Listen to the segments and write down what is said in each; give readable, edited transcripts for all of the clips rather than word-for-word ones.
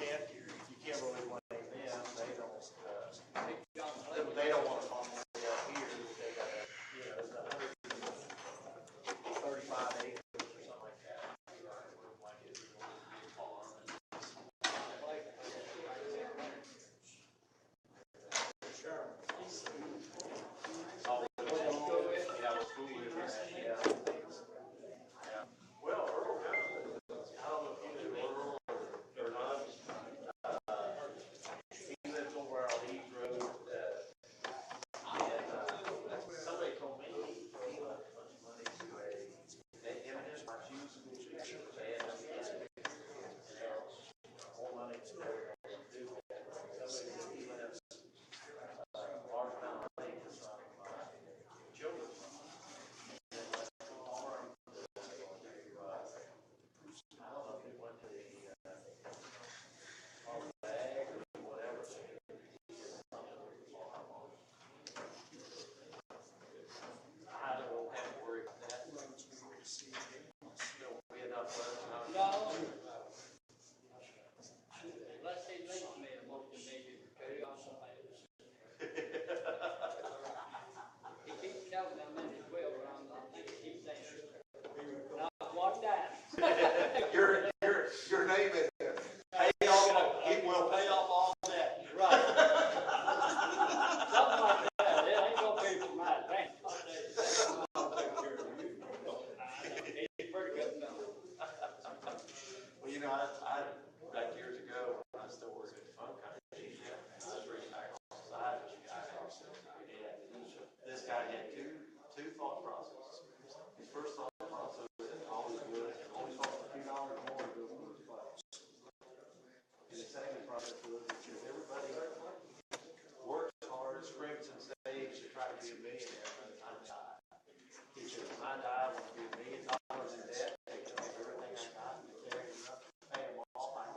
can't really blame them. They don't want to farm all the way up here. They got a, you know, it's 135 acres or something like that. Well, Earl County, I don't know if you knew Earl or not. He lives over on East Road, and somebody told me he left a bunch of money to him and his wife, she was a good teacher, and more money to do. Somebody said he left a large amount of money to some children. I don't know if it went to the bag or whatever. I don't have to worry about that. There'll be enough funds. No. Unless he leaves me a motion maybe to carry on somebody else. He keeps telling them in his will, but I think he keeps saying, not one dime. Your name is pay off. He will pay off all debt. Right. Something like that. It ain't gonna be for my advantage. He's pretty good fellow. Well, you know, I back years ago, when I still worked at the phone company, I was reading back on the side of this guy. And this guy had two thought processes. His first thought process was always good, always cost a few dollars more to go to his place. And the second process was because everybody works hard, scrapes and saves to try to be a millionaire by the time they die. He said, when I die, I want to be $1 million in debt, take everything I got and pay them off. I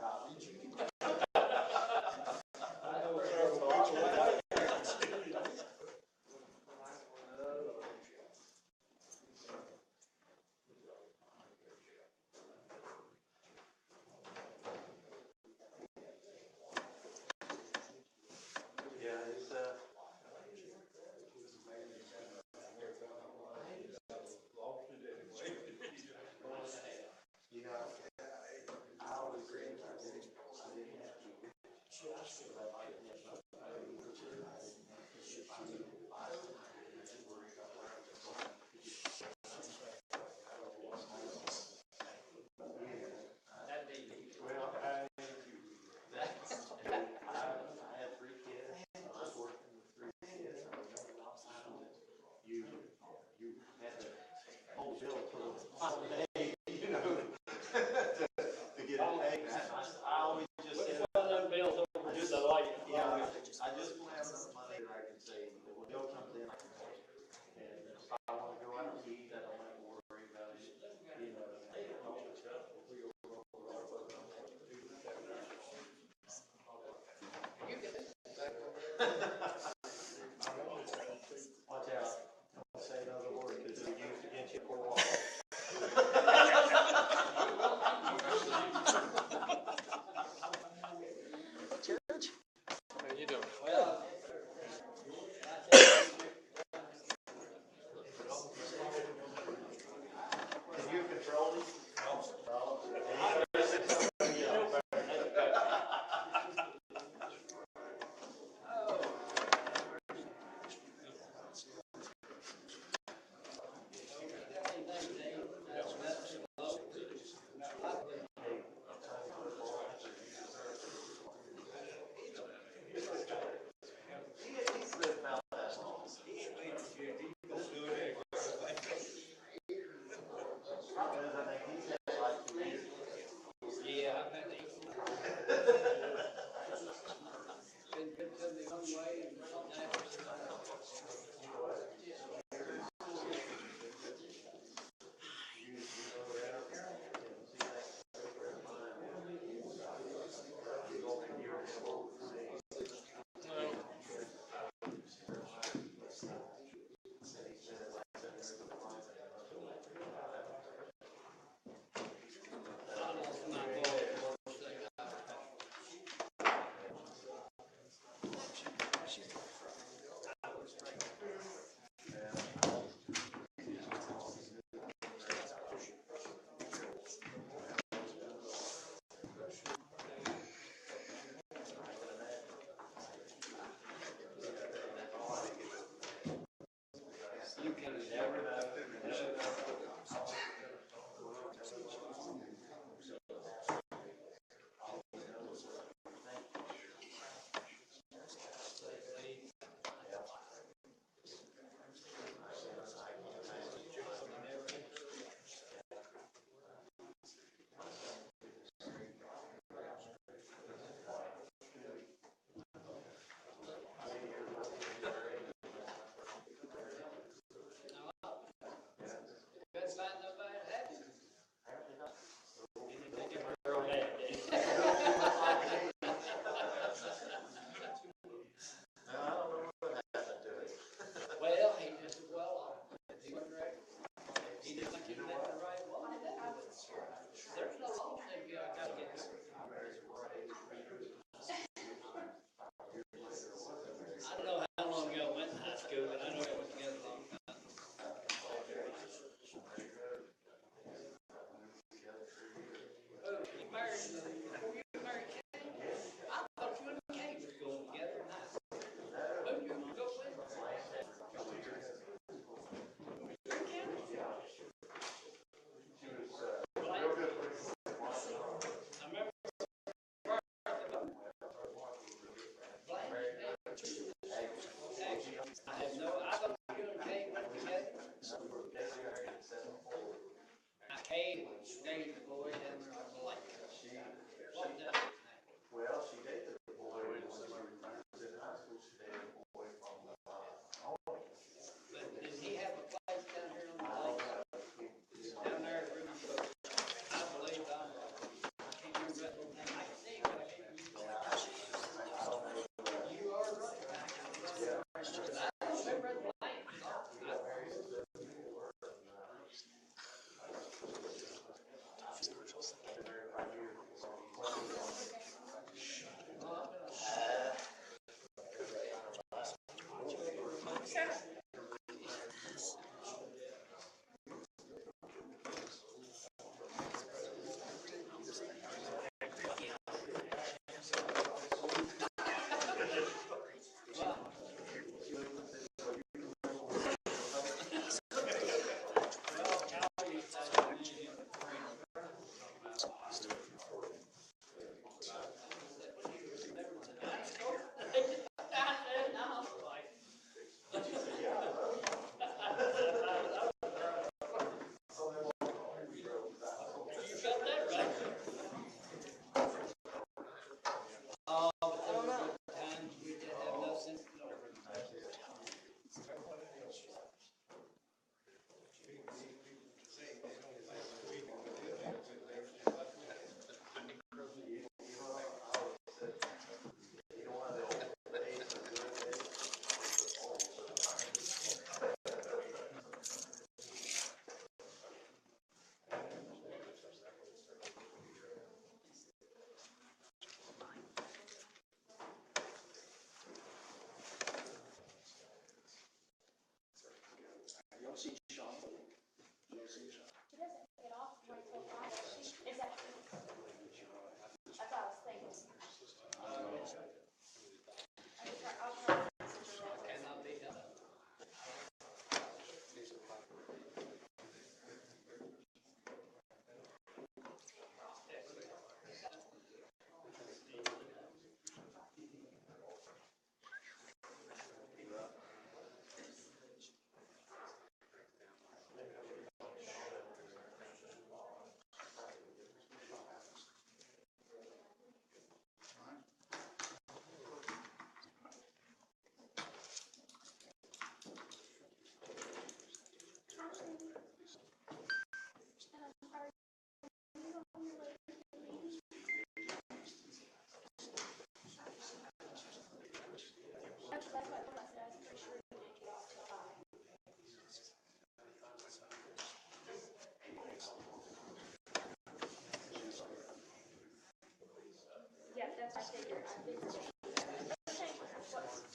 that's what I figured.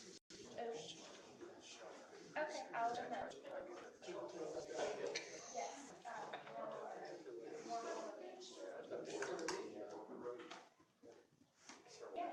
Okay, okay, I'll let them know. Yes.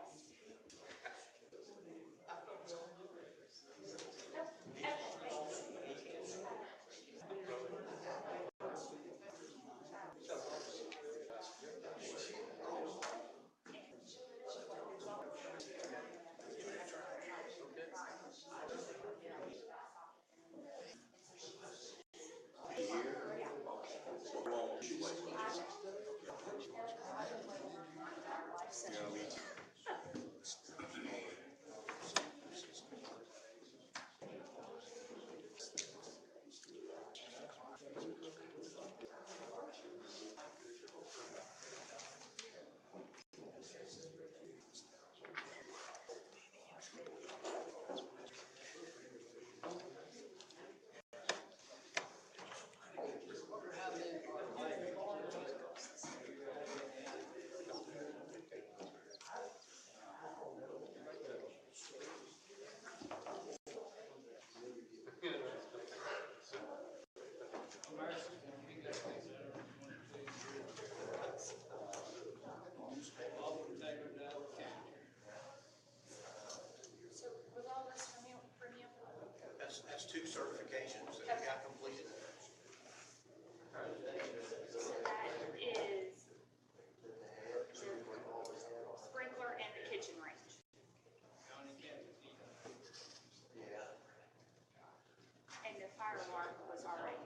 So was all this from you? That's two certifications that got completed. So that is sprinkler and the kitchen range. And the fire alarm was already.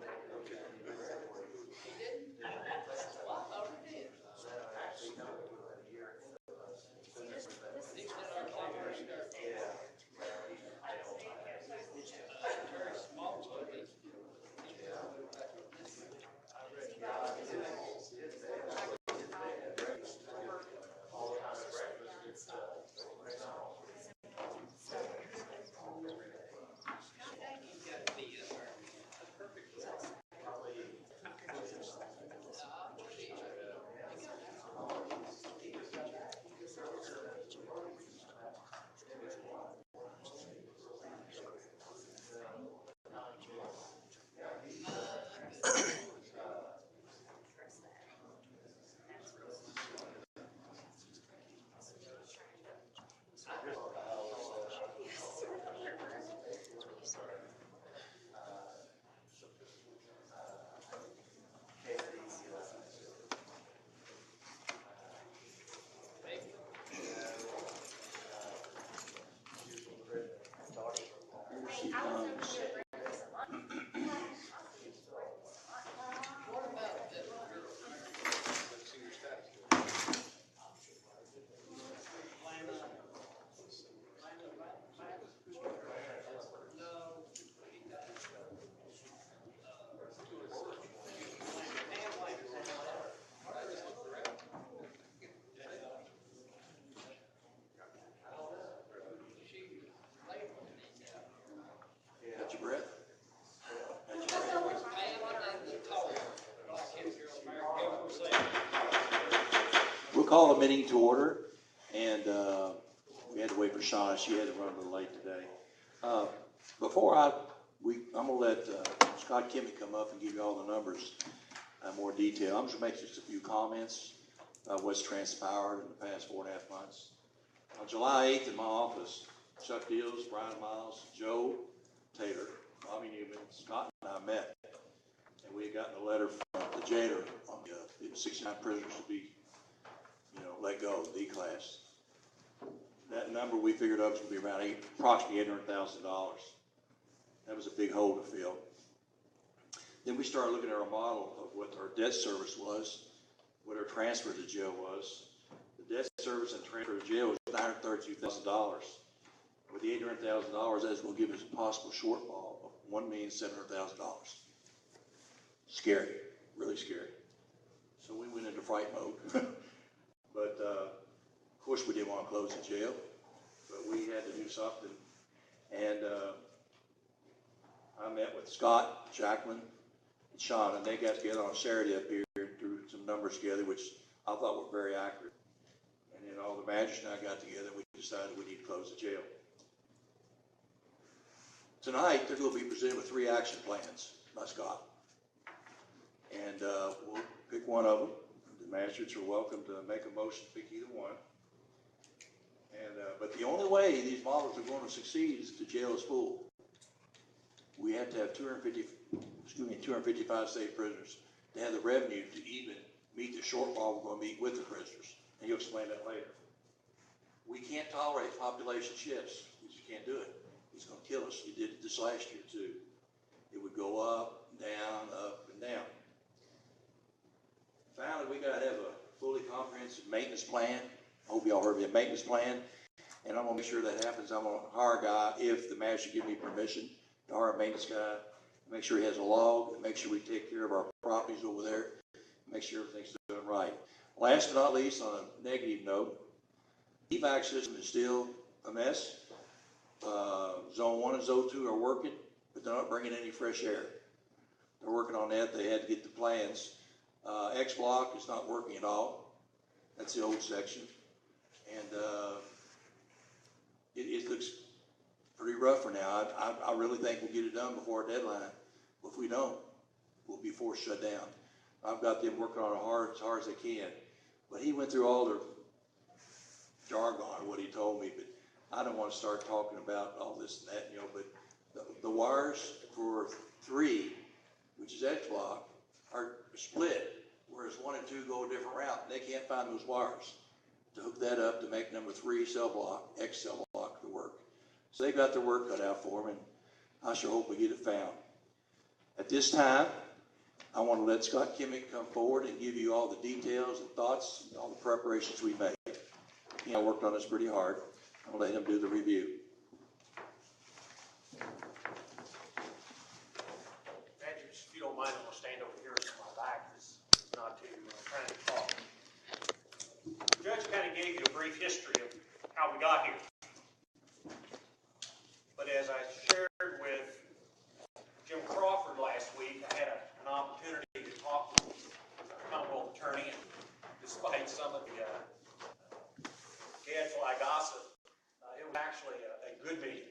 Got your breath? We'll call the meeting to order, and we had to wait for Shauna. She had to run a little late today. I'm gonna let Scott Kimmy come up and give you all the numbers in more detail. I'm just gonna make just a few comments about what's transpired in the past 4.5 months. On July 8th in my office, Chuck Deals, Brian Miles, Joe Taylor, Bobby Newman, Scott and I met, and we had gotten a letter from the jailer on the 69 prisoners to be, let go, declassed. That number we figured out was going to be around approximately $800,000. That was a big hole to fill. Then we started looking at our model of what our debt service was, what our transfer to jail was. The debt service and transfer to jail was $932,000. With the $800,000, that's going to give us a possible shortfall of $1,700,000. Scary, really scary. So we went into fright mode. But of course, we didn't want to close the jail, but we had to do something. And I met with Scott, Jacqueline, and Sean, and they got together on Saturday up here and threw some numbers together, which I thought were very accurate. And then all the magistrate and I got together, we decided we need to close the jail. Tonight, they're going to be presented with 3 action plans by Scott. And we'll pick one of them. The magistrates are welcome to make a motion to pick either one. And but the only way these models are going to succeed is if the jail is full. We have to have 255 state prisoners to have the revenue to even meet the shortfall we're going to meet with the prisoners. And you'll explain that later. We can't tolerate population shifts. We just can't do it. It's going to kill us. You did it this last year too. It would go up, down, and down. Finally, we got to have a fully comprehensive maintenance plan. I hope y'all heard me, a maintenance plan. And I'm going to make sure that happens. I'm going to hire a guy, if the magistrate give me permission, to hire a maintenance guy, make sure he has a log, and make sure we take care of our properties over there, make sure everything's doing right. Last but not least, on a negative note, evac system is still a mess. Zone 1 and Zone 2 are working, but they're not bringing any fresh air. They're working on that. They had to get the plans. X block is not working at all. That's the old section. And it looks pretty rough for now. I really think we'll get it done before our deadline. But if we don't, we'll be forced to shut down. I've got them working on it as hard as they can. But he went through all their jargon, what he told me, but I don't want to start talking about all this and that, you know, but the wires for 3, which is X block, are split, whereas 1 and 2 go a different route. They can't find those wires to hook that up to make number 3 cell block, X cell block, to work. So they've got their work cut out for them, and I sure hope we get it found. At this time, I want to let Scott Kimmick come forward and give you all the details and thoughts and all the preparations we made. He worked on this pretty hard. I'll let him do the review. Andrews, if you don't mind, I'm going to stand over here so my back is not too trying to talk. The judge kind of gave you a brief history of how we got here. But as I shared with Jim Crawford last week, I had an opportunity to talk with our Commonwealth attorney, and despite some of the gadfly gossip, it was actually a good meeting.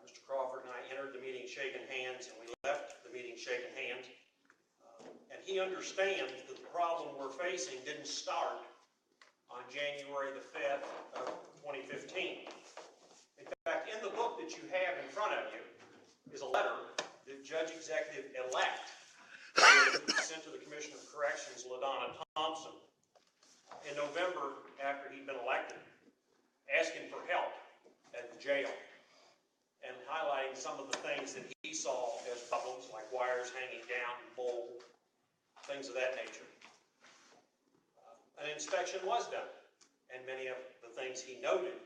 Mr. Crawford and I entered the meeting shaking hands, and we left the meeting shaking hands. And he understands that the problem we're facing didn't start on January the 5th of 2015. In fact, in the book that you have in front of you is a letter that Judge Executive-elect sent to the Commissioner of Corrections, LaDonna Thompson, in November after he'd been elected, asking for help at the jail and highlighting some of the things that he saw as problems, like wires hanging down, mold, things of that nature. An inspection was done, and many of the things he noted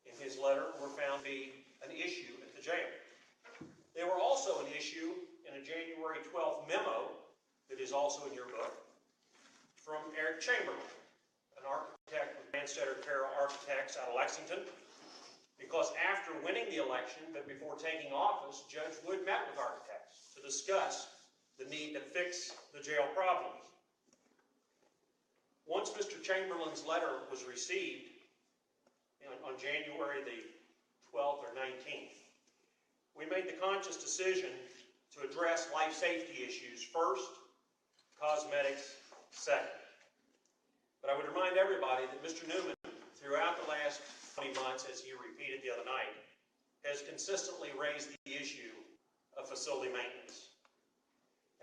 in his letter were found to be an issue at the jail. They were also an issue in a January 12th memo that is also in your book from Eric Chamberlain, an architect with Manstetter Carroll Architects out of Lexington, because after winning the election, but before taking office, Judge Wood met with architects to discuss the need to fix the jail problems. Once Mr. Chamberlain's letter was received on January the 12th or 19th, we made the conscious decision to address life safety issues first, cosmetics second. But I would remind everybody that Mr. Newman, throughout the last 20 months, as he repeated the other night, has consistently raised the issue of facility maintenance.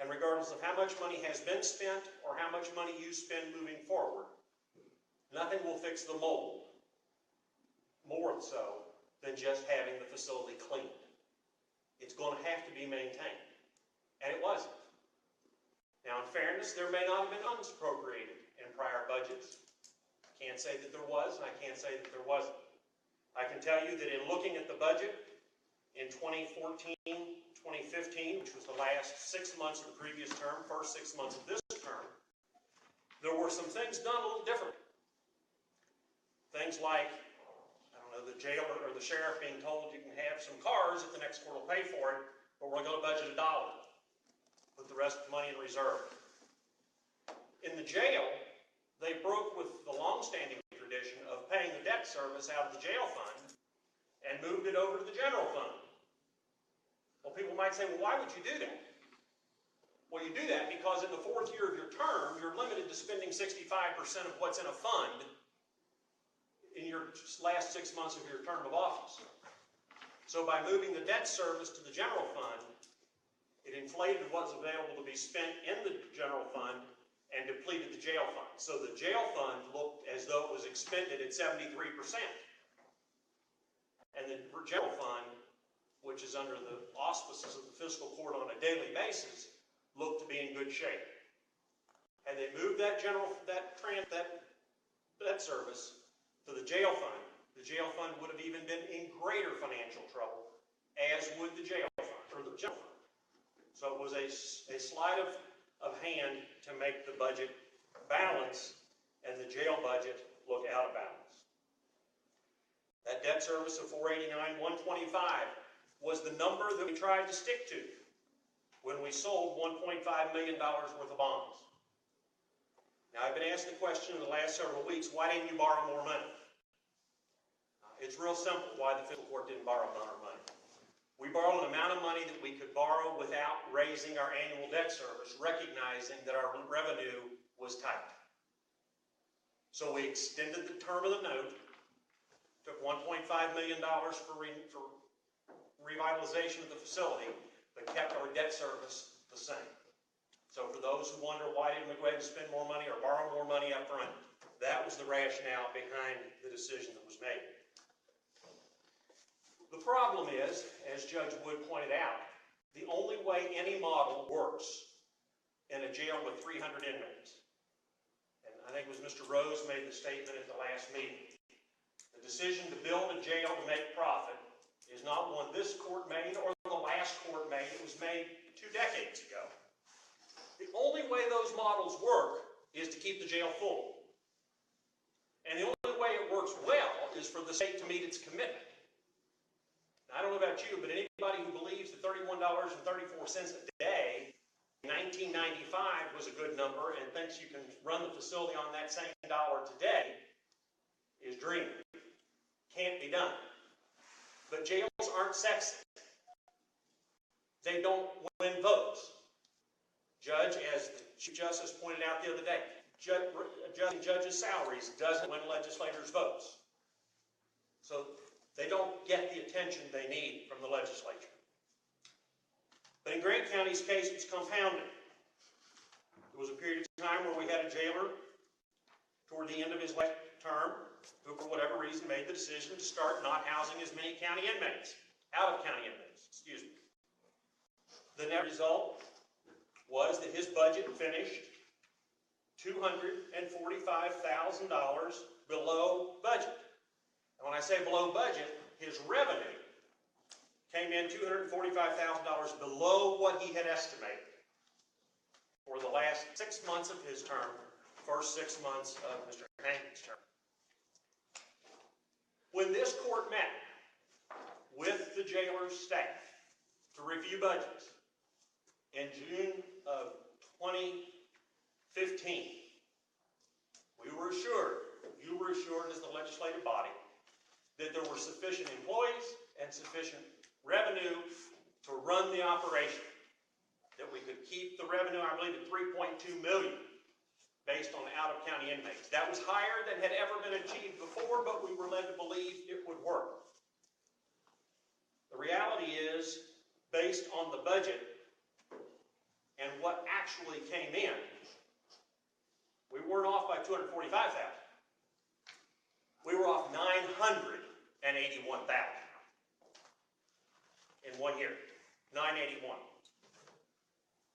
And regardless of how much money has been spent or how much money you spend moving forward, nothing will fix the mold more so than just having the facility cleaned. It's going to have to be maintained. And it wasn't. Now, in fairness, there may not have been funds appropriated in prior budgets. I can't say that there was, and I can't say that there wasn't. I can tell you that in looking at the budget in 2014, 2015, which was the last 6 months of the previous term, first 6 months of this term, there were some things done a little different. Things like, I don't know, the jailer or the sheriff being told you can have some cars if the next court will pay for it, but we're going to budget $1. Put the rest of the money in reserve. In the jail, they broke with the long-standing tradition of paying service out of the jail fund and moved it over to the general fund. Well, people might say, well, why would you do that? Well, you do that because in the 4th year of your term, you're limited to spending 65% of what's in a fund in your last 6 months of your term of office. So by moving the debt service to the general fund, it inflated what was available to be spent in the general fund and depleted the jail fund. So the jail fund looked as though it was expended at 73%. And the general fund, which is under the auspices of the fiscal court on a daily basis, looked to be in good shape. Had they moved that service to the jail fund would have even been in greater financial trouble, as would the jail fund, or the general fund. So it was a sleight of hand to make the budget balance and the jail budget look out of balance. That debt service of $489,125 was the number that we tried to stick to when we sold $1.5 million worth of bonds. Now, I've been asked the question in the last several weeks, why didn't you borrow more money? It's real simple why the fiscal court didn't borrow more money. We borrowed an amount of money that we could borrow without raising our annual debt service, recognizing that our revenue was tight. So we extended the term of the note, took $1.5 million for revitalization of the facility, but kept our debt service the same. So for those who wonder why didn't we go ahead and spend more money or borrow more money up front, that was the rationale behind the decision that was made. The problem is, as Judge Wood pointed out, the only way any model works in a jail with 300 inmates, and I think it was Mr. Rose made the statement at the last meeting, the decision to build a jail to make profit is not one this court made or the last court made. It was made 2 decades ago. The only way those models work is to keep the jail full. And the only way it works well is for the state to meet its commitment. I don't know about you, but anybody who believes that $31.34 a day in 1995 was a good number and thinks you can run the facility on that same dollar today is dreaming. Can't be done. But jails aren't sexy. They don't win votes. Judge, as the Chief Justice pointed out the other day, adjusting judges' salaries doesn't win legislators' votes. So they don't get the attention they need from the legislature. But in Grant County's case, it's compounded. There was a period of time where we had a jailer toward the end of his last term who, for whatever reason, made the decision to start not housing as many county inmates, out-of-county inmates, excuse me. The net result was that his budget finished $245,000 below budget. And when I say below budget, his revenue came in $245,000 below what he had estimated for the last 6 months of his term, first 6 months of Mr. Hankins' term. When this court met with the jailer's staff to review budgets in June of 2015, you were assured as the legislative body that there were sufficient employees and sufficient revenue to run the operation, that we could keep the revenue, I believe, at $3.2 million based on out-of-county inmates. That was higher than had ever been achieved before, but we were led to believe it would work. The reality is, based on the budget and what actually came in, we weren't off by $245,000. We were off $981,000 in 1 year. $981,000.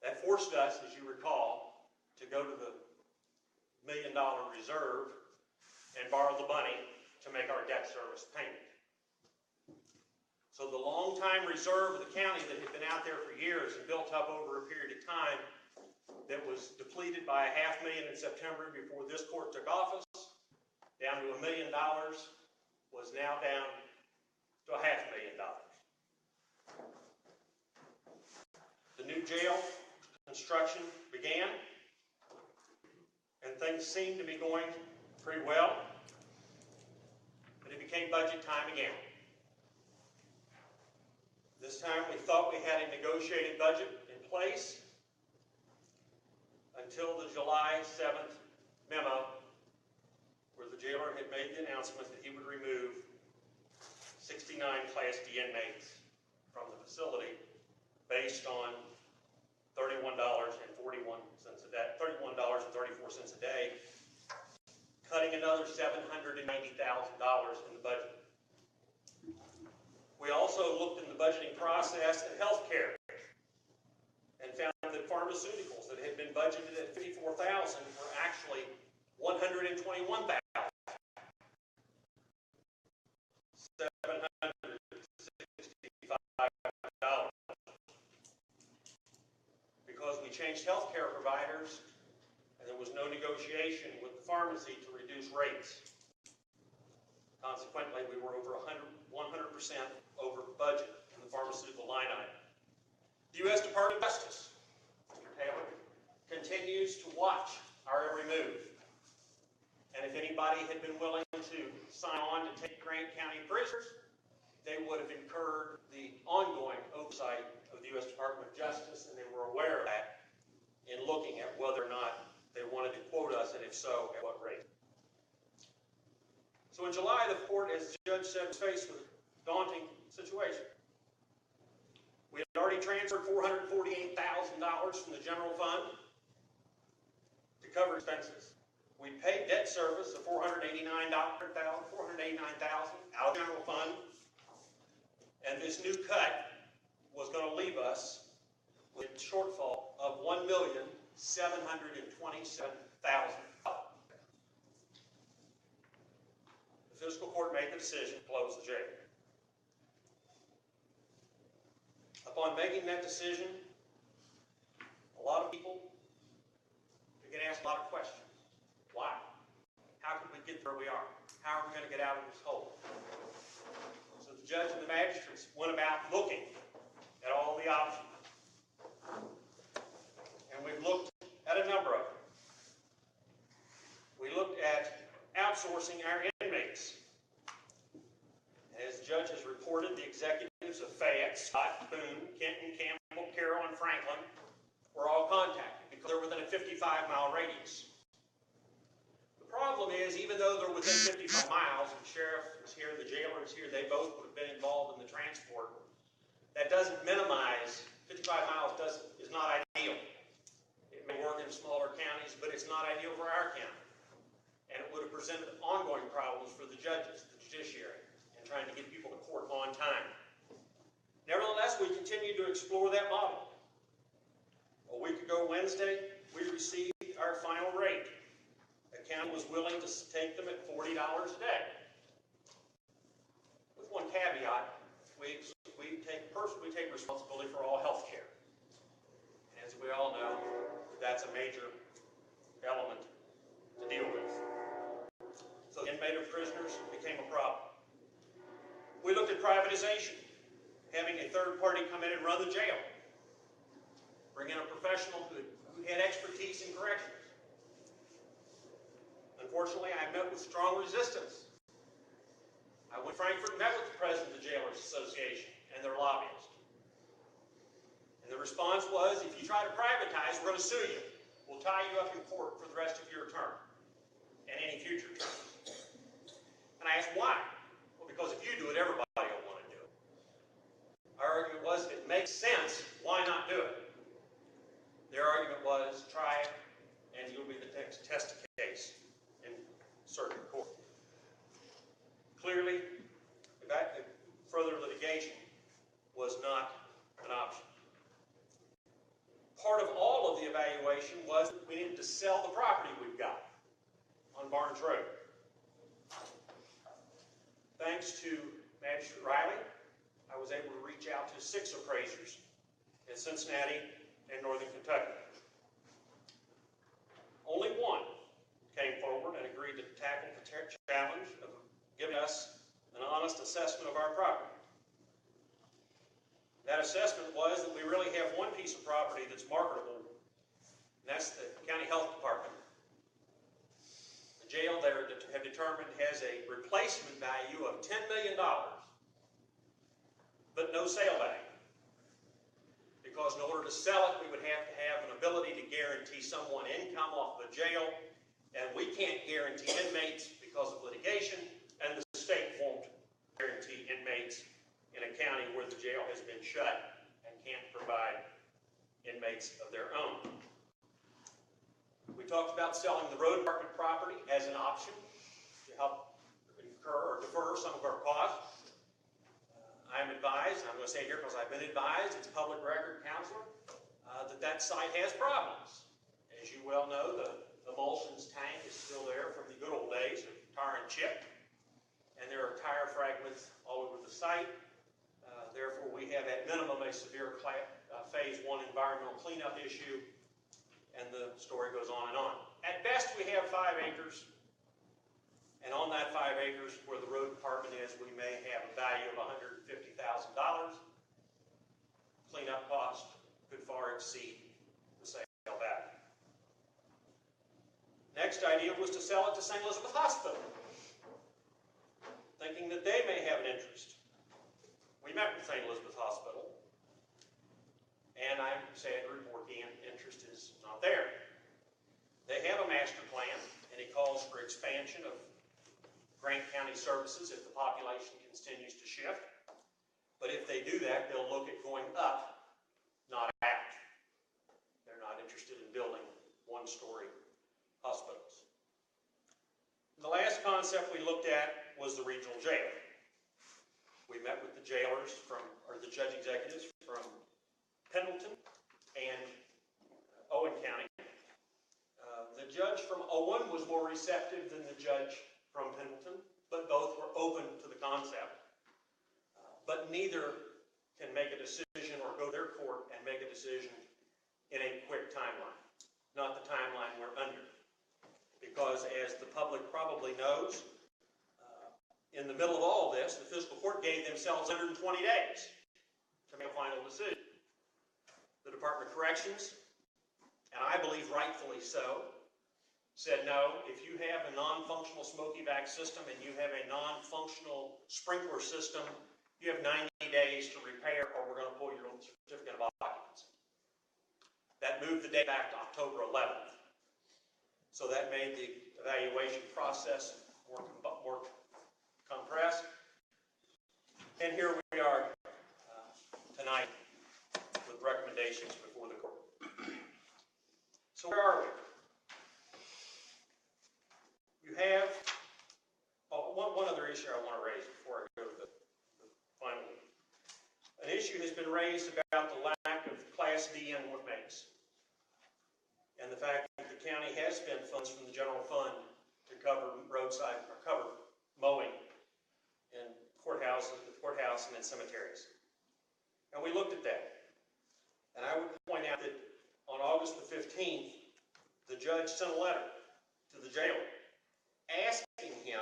That forced us, as you recall, to go to the $1 million reserve and borrow the money to make our debt service payment. So the long-time reserve of the county that had been out there for years and built up over a period of time that was depleted by $500,000 in September before this court took office, down to $1 million, was now down to $500,000. The new jail construction began, and things seemed to be going pretty well. But came budget time again. This time we thought we had a negotiated budget in place until the July 7th memo, where the jailer had made the announcement that he would remove 69 Class D inmates from the facility based on $31.34 a day, cutting another $790,000 in the budget. We also looked in the budgeting process at healthcare and found that pharmaceuticals that had been budgeted at $54,000 were actually $121,765. Because we changed healthcare providers and there was no negotiation with the pharmacy to reduce rates. Consequently, we were over 100% over budget in the pharmaceutical line item. The U.S. Department of Justice, Mr. Taylor, continues to watch our every move. And if anybody had been willing to sign on to take Grant County prisoners, they would have incurred the ongoing oversight of the U.S. Department of Justice, and they were aware of that in looking at whether or not they wanted to quote us, and if so, at what rate. So in July, the court, as the judge said, was faced with a daunting situation. We had already transferred $448,000 from the general fund to cover expenses. We paid debt service of $489,000 out of the general fund, and this new cut was going to leave us with a shortfall of $1,727,000. The fiscal court made the decision to close the jail. Upon making that decision, a lot of people began to ask a lot of questions. Why? How could we get where we are? How are we going to get out of this hole? So the judge and the magistrates went about looking at all the options. And we've looked at a number of them. We looked at outsourcing our inmates. As the judge has reported, the executives of Fayette, Scott, Boone, Kenton, Campbell, Carroll, and Franklin were all contacted because they're within a 55-mile radius. The problem is, even though they're within 55 miles, and the sheriff is here, the jailer is here, they both would have been involved in the transport. That doesn't minimize, 55 miles is not ideal. It may work in smaller counties, but it's not ideal for our county. And it would have presented ongoing problems for the judges, the judiciary, and trying to get people to court on time. Nevertheless, we continued to explore that model. A week ago Wednesday, we received our final rate. The county was willing to take them at $40 a day. With one caveat, we take responsibility for all health care. And as we all know, that's a major element to deal with. So the inmate of prisoners became a problem. We looked at privatization, having a third party come in and run the jail, bring in a professional who had expertise in corrections. Unfortunately, I met with strong resistance. I went to Frankfurt and met with the president of the Jailers Association and their lobbyist. And the response was, if you try to privatize, we're going to sue you. We'll tie you up in court for the rest of your term and any future terms. And I asked, why? Well, because if you do it, everybody will want to do it. Our argument was, if it makes sense, why not do it? Their argument was, try it, and you'll be the next test case in circuit court. Clearly, further litigation was not an option. Part of all of the evaluation was that we needed to sell the property we've got on Barnes Road. Thanks to Magistrate Riley, I was able to reach out to 6 appraisers in Cincinnati and Northern Kentucky. Only one came forward and agreed to tackle the challenge of giving us an honest assessment of our property. That assessment was that we really have one piece of property that's marketable, and that's the county health department. The jail there have determined has a replacement value of $10 million, but no sale value. Because in order to sell it, we would have to have an ability to guarantee someone income off the jail, and we can't guarantee inmates because of litigation, and the state won't guarantee inmates in a county where the jail has been shut and can't provide inmates of their own. We talked about selling the road department property as an option to help incur or defer some of our costs. I'm advised, I'm going to say it here because I've been advised, it's public record, counselor, that site has problems. As you well know, the emulsions tank is still there from the good old days of tar and chip, and there are tire fragments all over the site. Therefore, we have at minimum a severe phase 1 environmental cleanup issue, and the story goes on and on. At best, we have 5 acres, and on that 5 acres where the road department is, we may have a value of $150,000. Cleanup cost could far exceed the sale value. Next idea was to sell it to St. Elizabeth Hospital, thinking that they may have an interest. We met with St. Elizabeth Hospital, and I'm sad to report the interest is not there. They have a master plan, and it calls for expansion of Grant County services if the population continues to shift. But if they do that, they'll look at going up, not out. They're not interested in building one-story hospitals. The last concept we looked at was the regional jail. We met with the jailers or the judge executives from Pendleton and Owen County. The judge from Owen was more receptive than the judge from Pendleton, but both were open to the concept. But neither can make a decision or go to their court and make a decision in a quick timeline. Not the timeline we're under. Because as the public probably knows, in the middle of all this, the fiscal court gave themselves 120 days to make a final decision. The Department of Corrections, and I believe rightfully so, said no, if you have a non-functional smoke evac system and you have a non-functional sprinkler system, you have 90 days to repair or we're going to pull your certificate of occupancy. That moved the date back to October 11th. So that made the evaluation process more compressed. And here we are tonight with recommendations before the court. So where are we? You have one other issue I want to raise before I go to the final one. An issue has been raised about the lack of Class D inmates and the fact that the county has spent funds from the general fund to cover roadside or cover mowing in courthouse and in cemeteries. And we looked at that. And I would point out that on August the 15th, the judge sent a letter to the jailer asking him,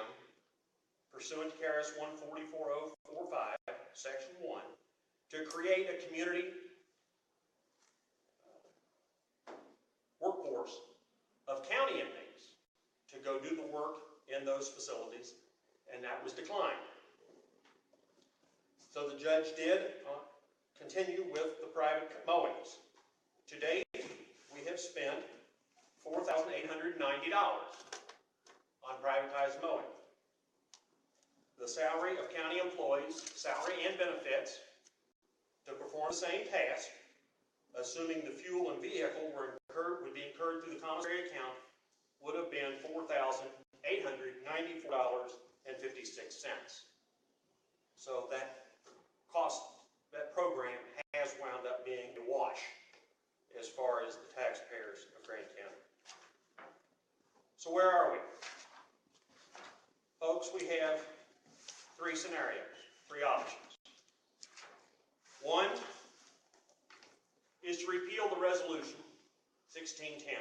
pursuant to KRS 144045, Section 1, to create a community workforce of county inmates to go do the work in those facilities, and that was declined. So the judge did continue with the private mowings. To date, we have spent $4,890 on privatized mowing. The salary of county employees, salary and benefits, to perform the same task, assuming the fuel and vehicle would be incurred through the commissary account, would have been $4,894.56. So that program has wound up being a wash as far as the taxpayers of Grant County. So where are we? Folks, we have 3 scenarios, 3 options. One is to repeal the resolution 1610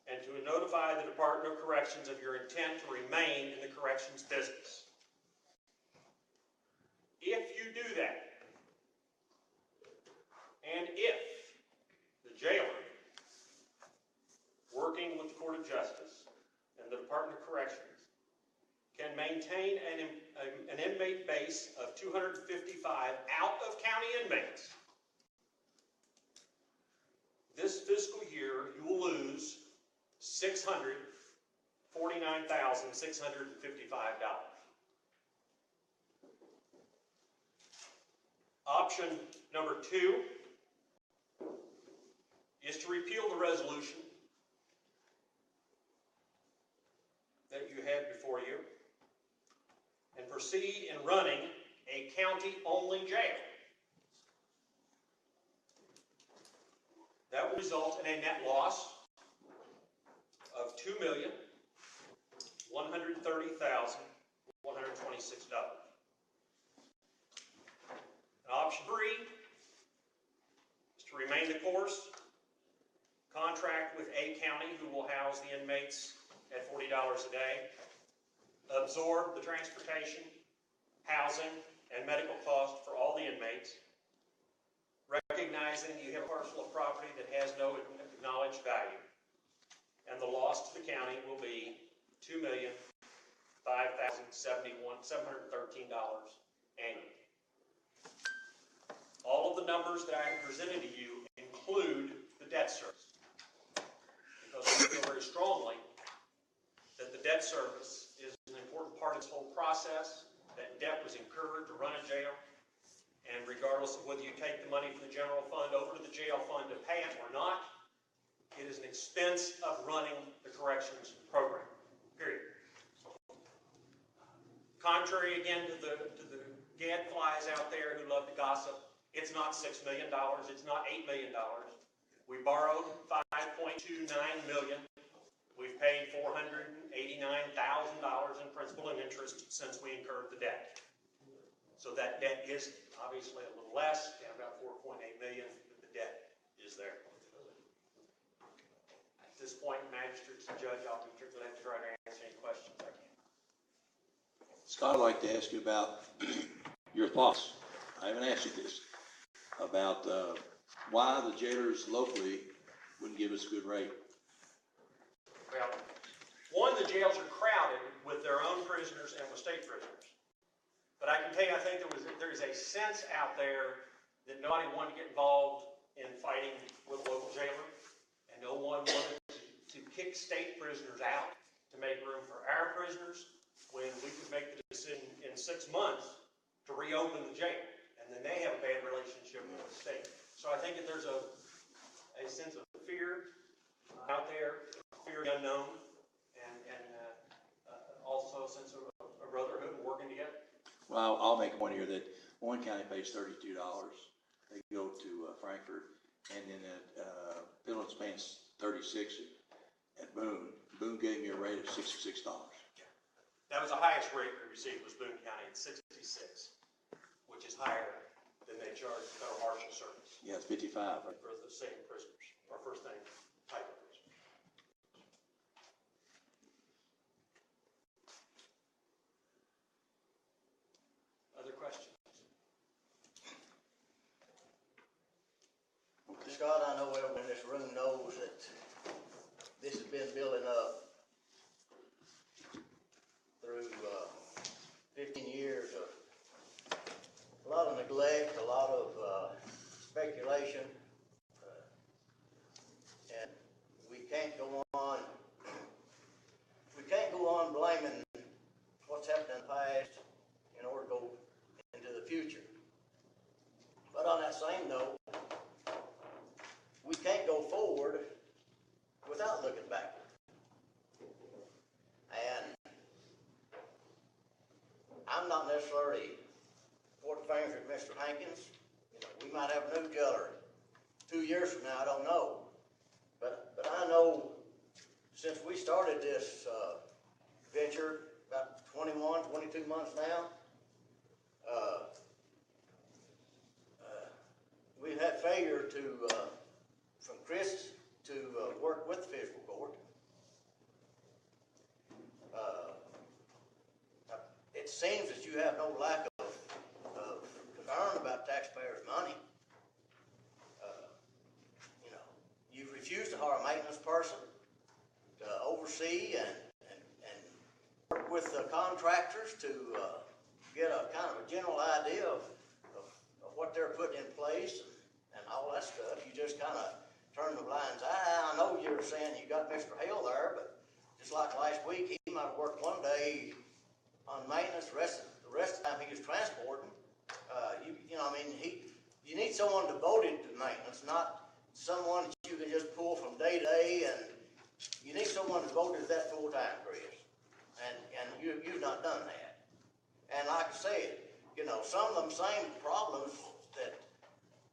and to notify the Department of Corrections of your intent to remain in the corrections business. If you do that, and if the jailer, working with the Court of Justice and Department of Corrections can maintain an inmate base of 255 out-of-county inmates, this fiscal year you will lose $649,655. Option number 2 is to repeal the resolution that you had before you and proceed in running a county-only jail. That will result in a net loss of $2,130,126. Option 3 is to remain the course, contract with a county who will house the inmates at $40 a day, absorb the transportation, housing, and medical costs for all the inmates, recognizing you have a parcel of property that has no acknowledged value, and the loss to the county will be $2,005,713 annually. All of the numbers that I have presented to you include the debt service, because we feel very strongly that the debt service is an important part of this whole process. That debt was incurred to run a jail, and regardless of whether you take the money from the general fund over to the jail fund to pay it or not, it is an expense of running the corrections program, period. Contrary again to the gadflies out there who love to gossip, it's not $6 million, it's not $8 million. We borrowed $5.29 million. We've paid $489,000 in principal and interest since we incurred the debt. So that debt is obviously a little less, down about $4.8 million, but the debt is there. At this point, magistrates and judge, I'll be glad to try to answer any questions I can. Scott, I'd like to ask you about your thoughts. I haven't asked you this, about why the jailers locally wouldn't give us a good rate. Well, one, the jails are crowded with their own prisoners and with state prisoners. But I can tell you, I think there is a sense out there that nobody wanted to get involved in fighting with a local jailer, and no one wanted to kick state prisoners out to make room for our prisoners when we could make the decision in 6 months to reopen the jail. And then they have a bad relationship with the state. So I think that there's a sense of fear out there, fear of the unknown, and also a sense of a brotherhood and working together. Well, I'll make one here that Warren County pays $32. They go to Frankfurt, and then Pendleton's paying $36 at Boone. Boone gave me a rate of $66. Yeah. That was the highest rate we received was Boone County at 66, which is higher than they charge the federal marshal service. Yeah, it's 55. For the same prisoners, or first thing type of prisoners. Other questions? Scott, I know everyone in this room knows that this has been building up through 15 years of a lot of neglect, a lot of speculation, and we can't go on blaming what's happened in the past in order to go into the future. But on that same note, we can't go forward without looking backward. And I'm not necessarily pointing fingers at Mr. Hankins. You know, we might have a new jailer 2 years from now, I don't know. But I know since we started this venture about 22 months now, we've had failure from Chris to work with the fiscal court. It seems that you have no lack of concern about taxpayers' money. You know, you've refused to hire a maintenance person to oversee and with the contractors to get a kind of a general idea of what they're putting in place and all that stuff. You just kind of turn the blind's eye. I know you're saying you got Mr. Hale there, but just like last week, he might have worked one day on maintenance, the rest of the time he was transporting. You know, I mean, you need someone devoted to maintenance, not someone that you can just pull from day to day, and you need someone devoted to that full time, Chris. And you've not done that. And like I said, you know, some of them same problems that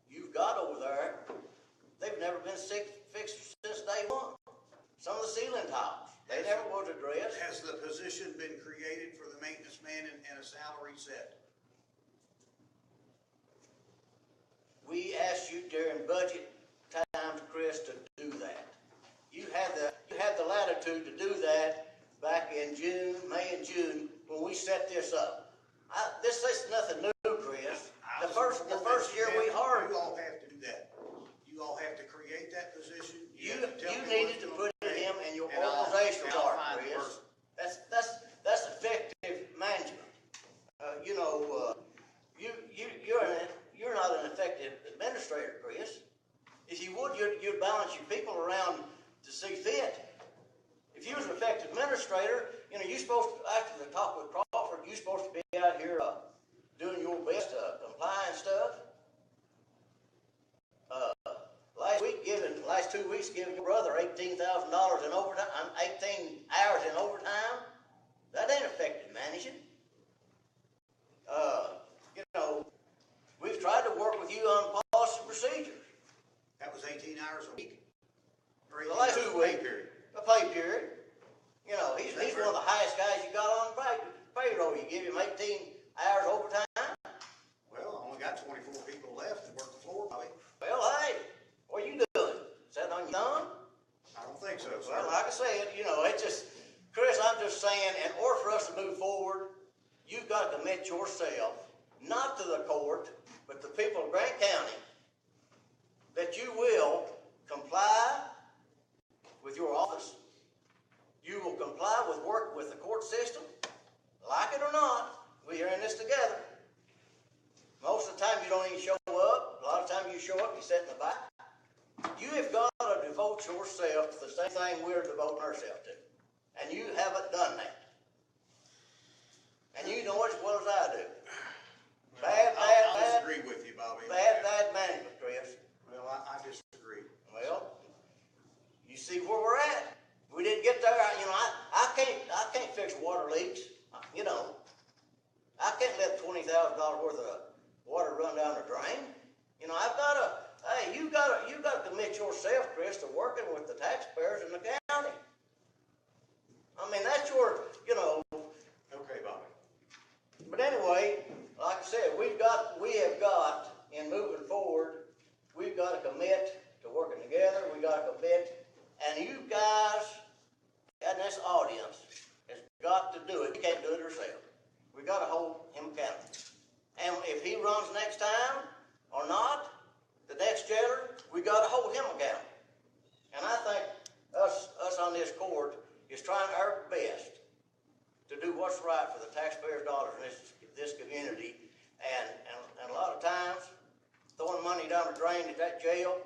you've got over there, they've never been fixed since day one. Some of the ceiling tiles, they never was addressed. Has the position been created for the maintenance man and a salary set? We asked you during budget times, Chris, to do that. You had the latitude to do that back in May and June, when we set this up. This is nothing new, Chris. The first year we hired. You all have to do that. You all have to create that position. You have to tell me needed what's to gonna put be, him in your and organizational I'll chart, find the Chris. person. That's effective management. You know, you're not an effective administrator, Chris. If you would, you'd balance your people around to see fit. If you was an effective administrator, you know, you're supposed to, after the talk with Crawford, you're supposed to be out here doing your best to comply and stuff. Last 2 weeks, giving your brother $18,000 in overtime, 18 hours in overtime. That ain't effective managing. You know, we've tried to work with you on policy procedures. That was 18 hours a week. Or The 18 last hours 2 a pay weeks, period. a pay period. You know, he's one of the highest guys you got on payroll. You give him 18 hours overtime. Well, I only got 24 people left to work the floor, Bobby. Well, hey, what are you doing? Sitting on your thumb? I don't think so, sir. Well, like I said, you know, it's just, Chris, I'm just saying, in order for us to move forward, you've got to commit yourself, not to the court, but the people of Grant County, that you will comply with your office. You will comply with work with the court system. Like it or not, we are in this together. Most of the time you don't even show up. A lot of times you show up, you sit in the back. You have got to devote yourself to the same thing we're devoting ourselves to. And you haven't done that. And you know it as well as I do. I'll disagree with you, Bobby. Bad management, Chris. Well, I disagree. Well, you see where we're at. We didn't get there. You know, I can't fix water leaks. You know, I can't let $20,000 worth of water run down the drain. You know, you got to commit yourself, Chris, to working with the taxpayers in the county. I mean, that's your, you know. Okay, Bobby. But anyway, like I said, we have got, in moving forward, we've got to commit to working together. We got to commit, and you guys and this audience has got to do it. You can't do it yourself. We got to hold him accountable. And if he runs next time or not, the next jailer, we got to hold him accountable. And I think us on this court is trying our best to do what's right for the taxpayers' dollars in this community. And a lot of times, throwing money down the drain at that jail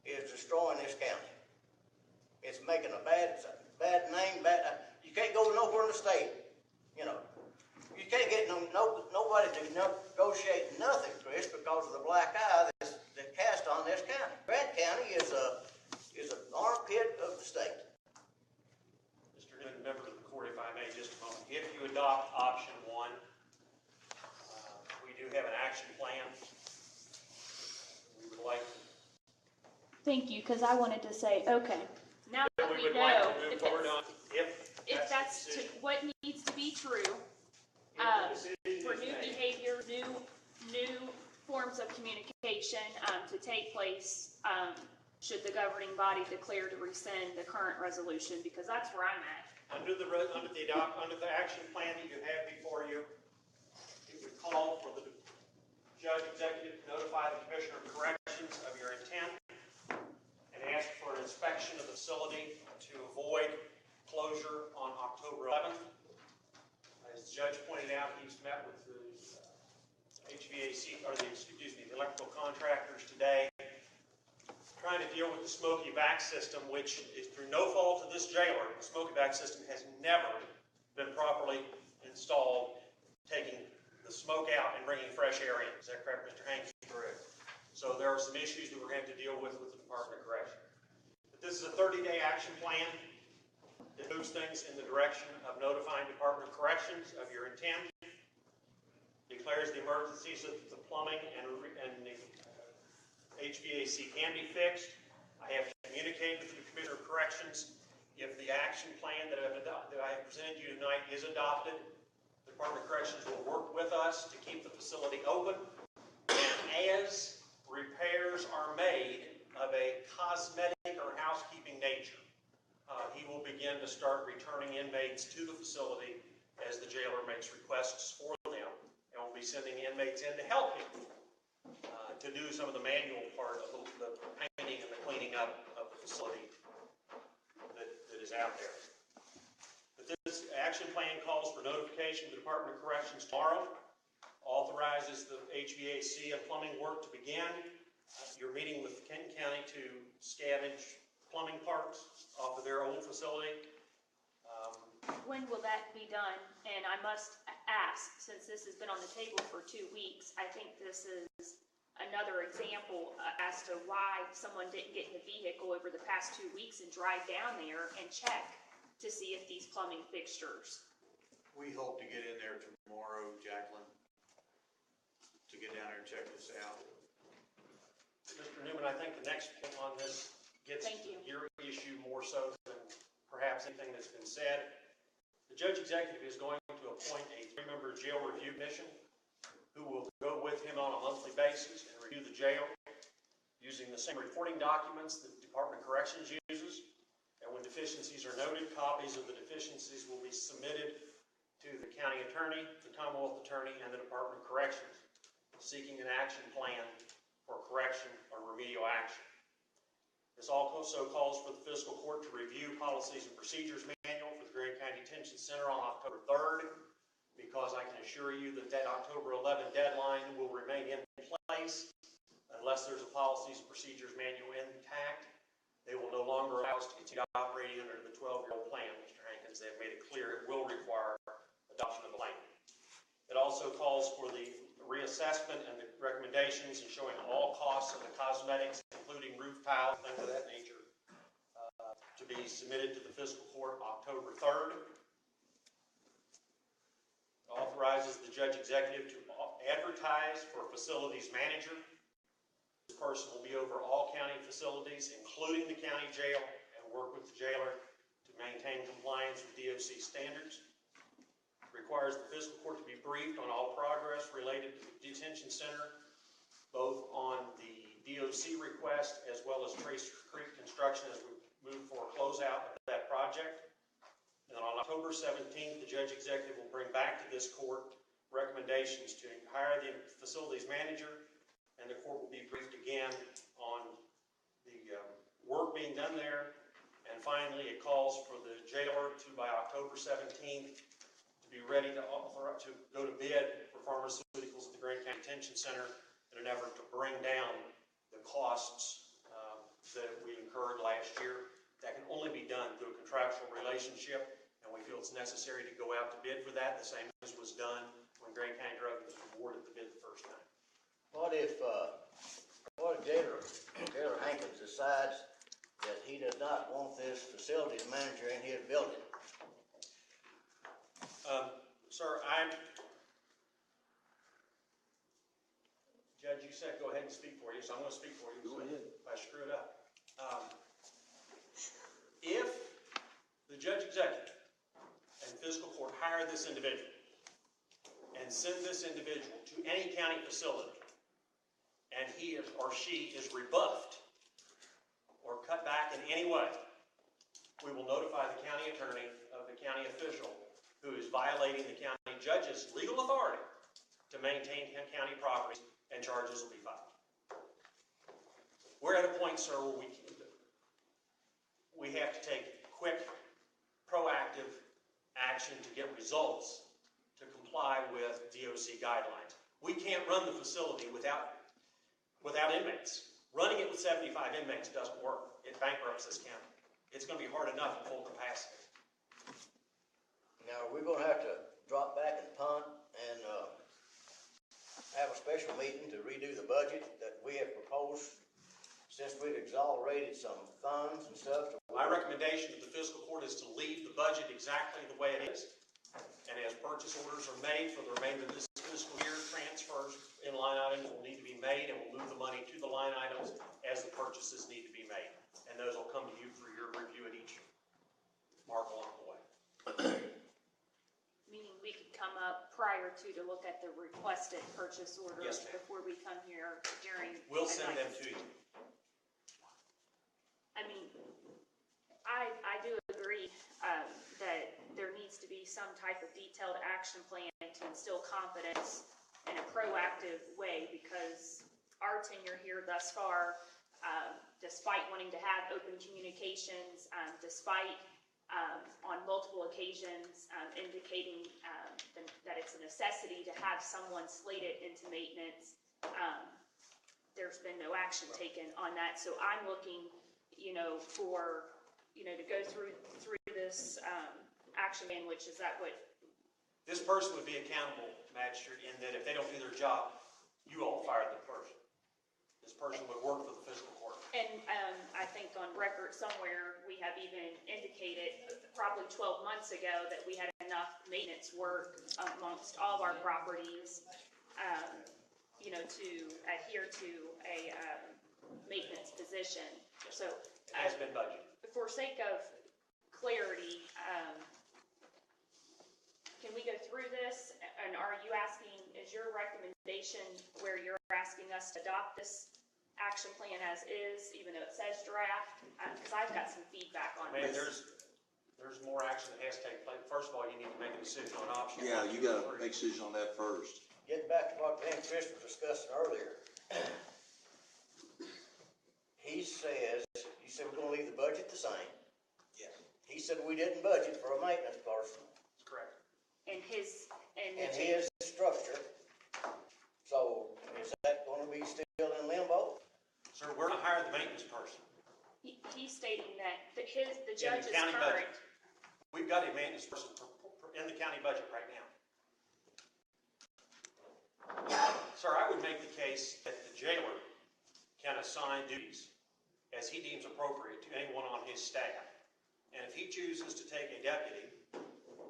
is destroying this county. It's making a bad name. You can't go nowhere in the state. You know, you can't get nobody to negotiate nothing, Chris, because of the black eye that's cast on this county. Grant County is an armpit of the state. Mr. Newman, members of the court, if I may, just a moment. If you adopt option 1, we do have an action plan. We would like to. Thank you, because I wanted to say, okay, now that We we would like know to move forward on if that's what needs to be true, for new behavior, new forms of communication to take place, should the governing body declare to rescind the current resolution, because that's where I'm at. Under the action plan that you have before you, it would call for the judge executive to notify the Commissioner of Corrections of your intent and ask for an inspection of the facility to avoid closure on October 11th. judge pointed out, he's met with the HVAC, or the electrical contractors today, trying to deal with the smoke evac system, which is through no fault of this jailer. The smoke evac system has never been properly installed, taking the smoke out and bringing fresh air in. Is that correct, Mr. Hanks? Correct. So there are some issues that we're going to have to deal with the Department of Corrections. But this is a 30-day action plan that moves things in the direction of notifying Department of Corrections of your intent, declares the emergency so that the plumbing and the HVAC can be fixed. I have communicated with the Commissioner of Corrections. If the action plan that I have presented you tonight is adopted, the Department of Corrections will work with us to keep the facility open. And as repairs are made of a cosmetic or housekeeping nature, he will begin to start returning inmates to the facility as the jailer makes requests for them, and will be sending inmates in to help him to do some of the manual part of the painting and the cleaning up of the facility that is out there. But this action plan calls for notification to the Department of Corrections tomorrow, authorizes the HVAC and plumbing work to begin. You're meeting with Kenton County to scavenge plumbing parts off of their old facility. When will that be done? And I must ask, since this has been on the table for 2 weeks, I think this is another example as to why someone didn't get in the vehicle over the past 2 weeks and drive down there and check to see if these plumbing fixtures. We hope to get in there tomorrow, Jacqueline, to get down there and check this out. Mr. Newman, I think the next point on this gets Thank you. your issue more so than perhaps anything that's been said. The judge executive is going to appoint a 3-member jail review commission who will go with him on a monthly basis and review the jail using the same reporting documents that the Department of Corrections uses. And when deficiencies are noted, copies of the deficiencies will be submitted to the county attorney, the Commonwealth attorney, and the Department of Corrections, seeking an action plan for correction or remedial action. This also calls for the fiscal court to review policies and procedures manual for the Grant County Detention Center on October 3rd, because I can assure you that that October 11 deadline will remain in place unless there's a policies and procedures manual intact. They will no longer allow us to continue operating under the 12-year-old plan, Mr. Hankins. They've made it clear it will require adoption of the plan. It also calls for the reassessment and the recommendations and showing all costs of the cosmetics, including roof tiles, things of that nature, to be submitted to the fiscal court October 3rd. It authorizes the judge executive to advertise for a facilities manager. This person will be over all county facilities, including the county jail, and work with the jailer to maintain compliance with DOC standards. Requires the fiscal court to be briefed on all progress related to the detention center, both on the DOC request as well as Tracer Creek construction as we move for a closeout of that project. And on October 17th, the judge executive will bring back to this court recommendations to hire the facilities manager, and the court will be briefed again on the work being done there. And finally, it calls for the jailer to, by October 17th, be ready to go to bid for pharmaceuticals at the Grant County Detention Center in an effort to bring down the costs that we incurred last year. That can only be done through a contractual relationship, and we feel it's necessary to go out to bid for that, the same as was done when Grant County Drug was awarded the bid the first time. What if Jailer Hankins decides that he does not want this facilities manager in his building? Sir, Judge, you said go ahead and speak for you, so I'm going to speak for you. Go ahead. If I screw it up. If the judge executive and fiscal court hire this individual and send this individual to any county facility, and he or she is rebuffed or cut back in any way, we will notify the county attorney of the county official who is violating the county judge's legal authority to maintain county property, and charges will be filed. We're at a point, sir, where we have to take quick, proactive action to get results to guidelines. We can't run the facility without inmates. Running it with 75 inmates doesn't work. It bankrupts this county. It's going to be hard enough at full capacity. Now, we're gonna have to drop back and punt and, have a special meeting to redo the budget that we have proposed, since we've accelerated some funds and stuff. My recommendation to the fiscal court is to leave the budget exactly the way it is. And as purchase orders are made for the remainder of this fiscal year, transfers in line items will need to be made, and we'll move the money to the line items as the purchases need to be made. And those will come to you for your review at each mark along the way. Meaning we could come up prior to look at the requested purchase orders Yes, ma'am. before we come here during. We'll send them to you. I mean, I do agree, that there needs to be some type of detailed action plan to instill confidence in a proactive way, because our tenure here thus far, despite wanting to have open communications, despite on multiple occasions indicating that it's a necessity to have someone slated into maintenance, there's been no action taken on that. So I'm looking, for, to go through this action plan, which is that what? This person would be accountable, magistrate, in that if they don't do their job, you all fire the person. This person would work for the fiscal court. And I think on record somewhere, we have even indicated probably 12 months ago that we had enough maintenance work amongst all of our properties, to adhere to a maintenance position. So It has been budgeted. for sake of clarity, can we go through this? And are you asking, is your recommendation where you're asking us to adopt this action plan as is, even though it says draft? Because I've got some feedback on Man, this. there's more action that has to take place. First of all, you need to make a decision on option. Yeah, 1, you 2, gotta or 3. make a decision on that first. Getting back to what Ben Fish was discussing earlier. He says, you said we're gonna leave the budget the same. Yes, He said we didn't budget for a maintenance person that's correct. And in his structure. So is that gonna be still in limbo? Sir, we're not hiring the maintenance person. he's stating that the In judge's the county current. budget. We've got a maintenance person in the county budget right now. Sir, I would make the case that the jailer can assign duties as he deems appropriate to anyone on his staff. And if he chooses to take a deputy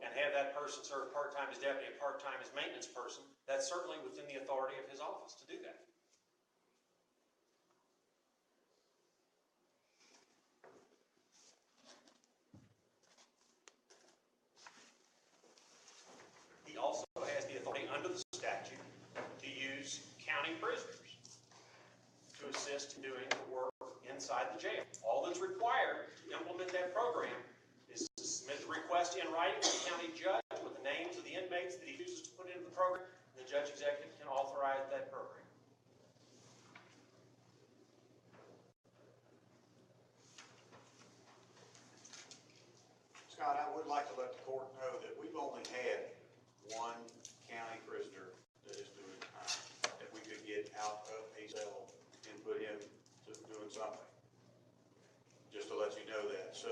and have that person serve part-time as deputy and part-time as maintenance person, that's certainly within the authority of his office to do that. He also has the authority under the statute to use county prisoners to assist in doing the work inside the jail. All that's required to implement that program is to submit the request in writing to the county judge with the names of the inmates that he chooses to put into the program, and the judge executive can authorize that program. Scott, I would like to let the court know that we've only had one county prisoner that is doing time, that we could get out of a cell and put him to doing something. Just to let you know that. So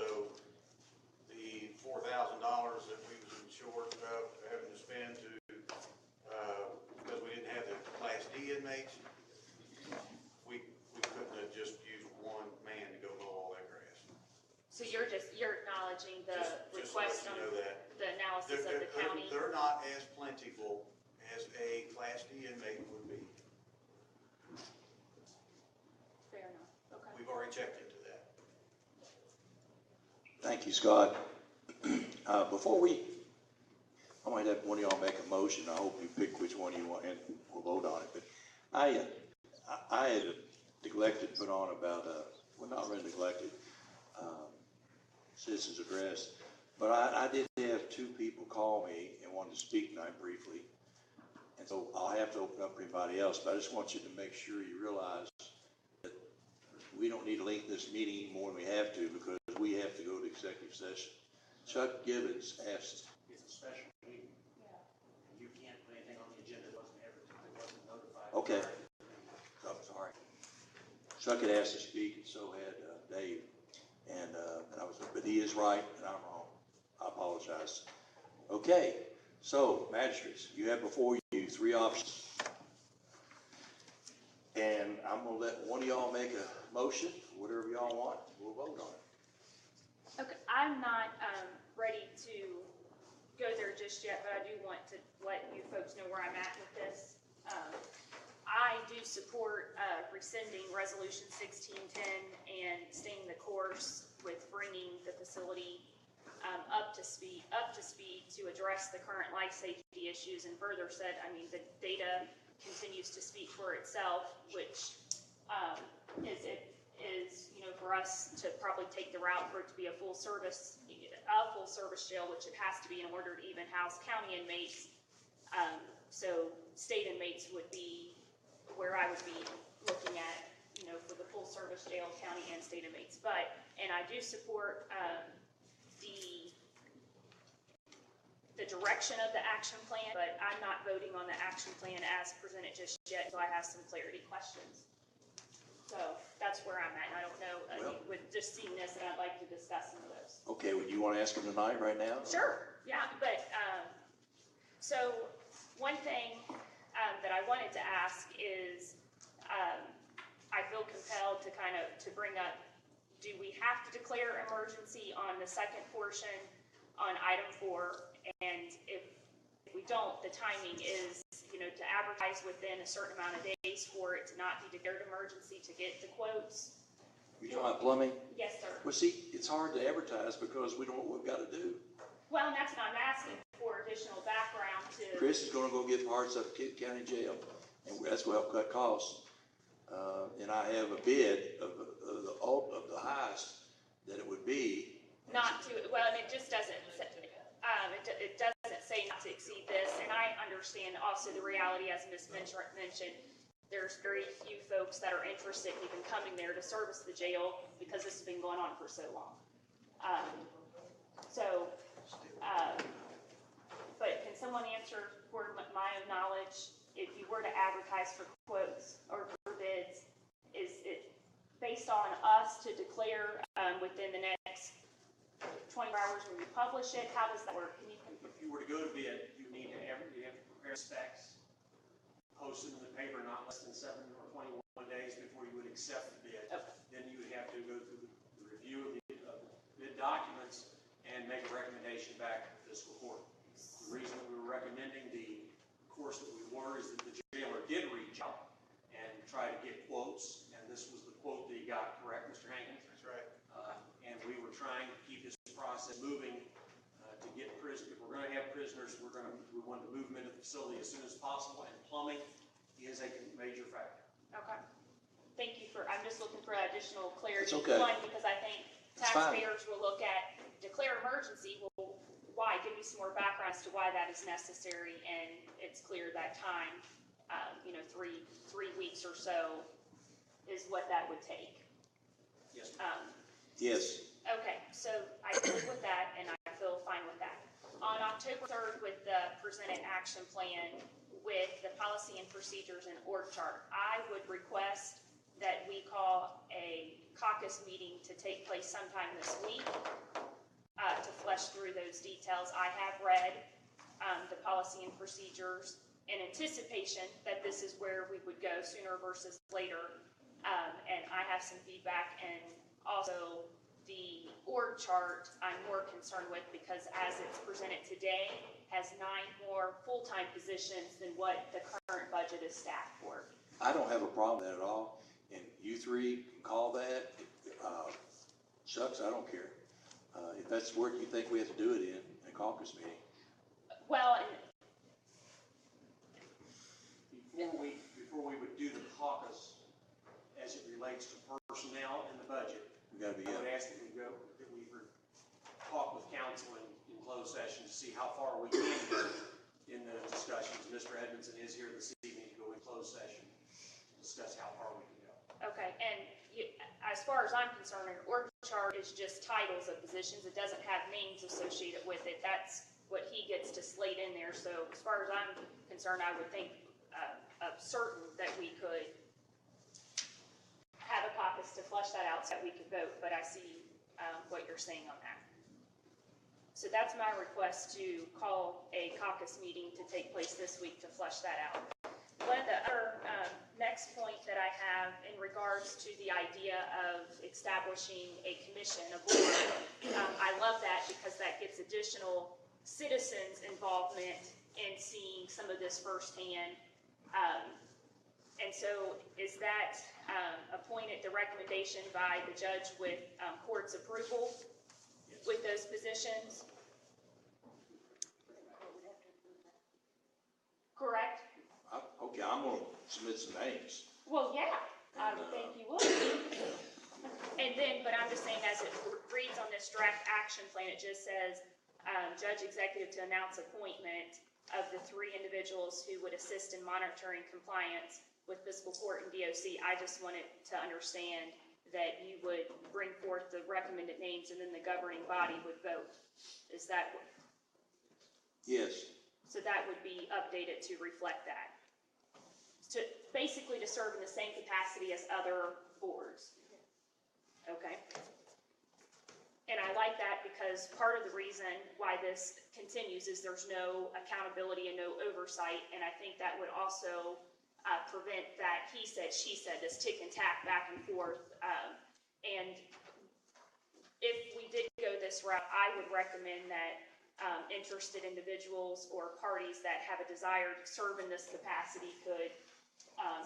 the $4,000 that we was short of having to spend to, because we didn't have the Class D inmates, we couldn't have just used one man to go mow all that grass. So you're acknowledging the Just request to on let you know that. the analysis of the county? They're not as plentiful as a Class D inmate would be. Fair enough, okay. We've already checked into that. Thank you, Scott. I might have one of y'all make a motion. I hope you pick which one you want and we'll vote on it. But I had neglected to put on about, well, not really neglected, citizens address. But I did have two people call me and wanted to speak tonight briefly. And so I'll have to open up for anybody else, but I just want you to make sure you realize that we don't need to lengthen this meeting more than we have to because we have to go to executive session. Chuck Gibbons asked. It's a special meeting. Yeah. You can't put anything on the agenda that wasn't Okay. Oh, sorry. Chuck had asked to speak, and so had Dave, and but he is right, and I'm wrong. I apologize. Okay, so magistrates, you have before you 3 options, and I'm gonna let one of y'all make a motion, whatever y'all want. We'll vote on it. Okay, I'm not, ready to go there just yet, but I do want to let you folks know where I'm at with this. I do support, rescinding resolution 1610 and staying the course with bringing the facility, up to speed to address the current life safety issues, and further said, I mean, the data continues to speak for itself, which, is, you know, for us to probably take the route for it to be a full service jail, which it has to be in order to even house county inmates. So state inmates would be where I would be looking at, you know, for the full service jail, county and state inmates. And I do support, the direction of the action plan, but I'm not voting on the action plan as presented just yet, so I have some clarity questions. So that's where I'm at. I don't know, with just seeing this, and I'd like to discuss some of those. Okay, well, you want to ask him tonight, right now? Sure, yeah, but, so one thing, that I wanted to ask is, I feel compelled to to bring up, do we have to declare emergency on the second portion on item 4? And if we don't, the timing is, you know, to advertise within a certain amount of days for it to not be declared emergency to get the quotes. You talking about plumbing? Yes, sir. Well, see, it's hard to advertise because we don't know what we've got to do. Well, and that's what I'm asking for, additional background to. Chris is going to go get parts of county jail, and that's going to help cut costs. And I have a bid of the highest that it would be. Not to, well, and it just doesn't, it doesn't say not to exceed this, and I understand also the reality, as Ms. mentioned, there's very few folks that are interested in even coming there to service the jail because this has been going on for so long. But can someone answer, for my own knowledge, if you were to advertise for quotes or for bids, is it based on us to declare within the next 24 hours when we publish it? How does that work? Can you? If you were to go to bid, you have to prepare specs, post them in the paper not less than 7 or 21 days before you would accept the bid. Okay. Then you would have to go through the review of the bid documents and make a recommendation back to the fiscal court. The reason that we were recommending the course that we were is that the jailer did reach out and try to get quotes, and this was the quote that he got, correct, Mr. Hankins? That's right. And we were trying to keep this process moving to get prisoners. If we're going to have prisoners, we want to move them into the facility as soon as possible, and plumbing is a major factor. Okay. Thank you for, I'm just looking for additional clarity. It's okay. One, because I think It's fine. taxpayers will look at declare emergency. Well, why? Give me some more background as to why that is necessary, and it's clear that time, you know, three weeks or so is what that would take. Yes. Yes. Okay, so I agree with that, and I feel fine with that. On October 3rd, with the presented action plan with the policy and procedures and org chart, I would request that we call a caucus meeting to take place sometime this week to flesh through those details. I have read the policy and procedures in anticipation that this is where we would go sooner versus later, and I have some feedback, and also the org chart I'm more concerned with because as it's presented today has 9 more full-time positions than what the current budget is staffed for. I don't have a problem with that at all, and you 3 can call that. Shucks, I don't care. If that's the work you think we have to do it in a caucus meeting. Well, and Before we would do the caucus, as it relates to personnel and the budget, We got to be I up. would ask that we talk with council in closed session to see how far we can go in the discussions. Mr. Edmondson is here this evening to go in closed session to discuss how far we can go. okay, and as far as I'm concerned, an org chart is just titles of positions. It doesn't have names associated with it. That's what he gets to slate in there. So as far as I'm concerned, I would think a certain that we could have a caucus to flush that out so that we could vote, but I see what you're saying on that. So that's my request, to call a caucus meeting to take place this week to flush that out. One of the other next point that I have in regards to the idea of establishing a commission, a board, I love that because that gets additional citizens' involvement in seeing some of this firsthand. And so is that appointed the recommendation by the judge with court's approval with those positions? Correct? Okay, I'm gonna submit some names. Well, yeah, I would think you would. And then, but I'm just saying, as it reads on this draft action plan, it just says, judge executive to announce appointment of the 3 individuals who would assist in monitoring compliance with fiscal court and DOC. I just wanted to understand that you would bring forth the recommended names and then the governing body would vote. Is that what? Yes. So that would be updated to reflect that. Basically to serve in the same capacity as other boards. Okay. And I like that because part of the reason why this continues is there's no accountability and no oversight, and I think that would also prevent that he said, she said, this tick and tack back and forth. And if we did go this route, I would recommend that interested individuals or parties that have a desire to serve in this capacity could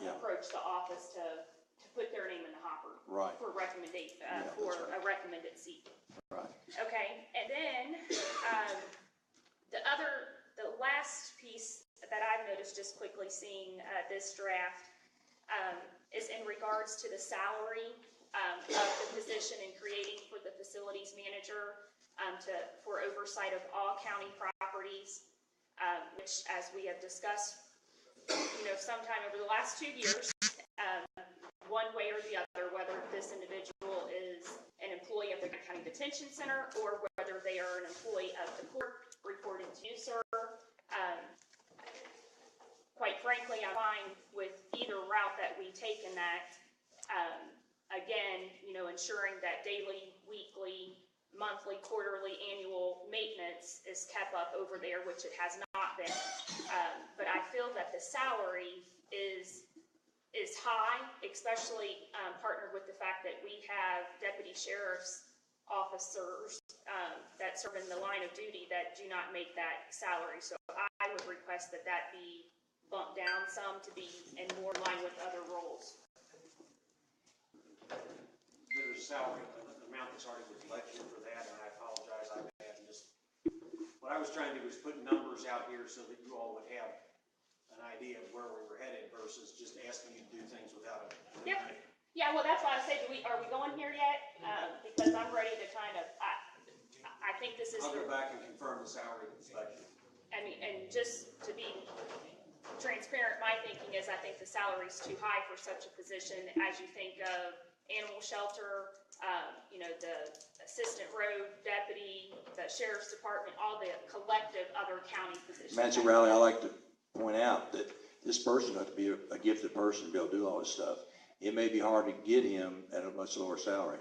approach the office to put their name in the hopper. Right. For recommendation, for a recommended seat. Right. Okay, and then the last piece that I've noticed just quickly seeing this draft is in regards to the salary of the position in creating for the facilities manager for oversight of all county properties, which, as we have discussed, sometime over the last 2 years, one way or the other, whether this individual is an employee of the County Detention Center or whether they are an employee of the court reporting to you, sir. Quite frankly, I'm fine with either route that we take in that. Again, ensuring that daily, weekly, monthly, quarterly, annual maintenance is kept up over there, which it has not been. But I feel that the salary is high, especially partnered with the fact that we have deputy sheriff's officers that serve in the line of duty that do not make that salary. So I would request that that be bumped down some to be in more line with other roles. There's a salary amount that's already reflected for that, and I apologize, I had just, what I was trying to do was put numbers out here so that you all would have an idea of where we were headed versus just asking you to do things without it. Yep. Yeah, well, that's why I say, are we going here yet? Because I'm ready to kind of, I think this is. I'll go back and confirm the salary inspection. I mean, and just to be transparent, my thinking is I think the salary's too high for such a position as you think of animal shelter, the assistant road deputy, the sheriff's department, all the collective other county positions. Nancy Rowley, I like to point out that this person has to be a gifted person to be able to do all this stuff. It may be hard to get him at a much lower salary.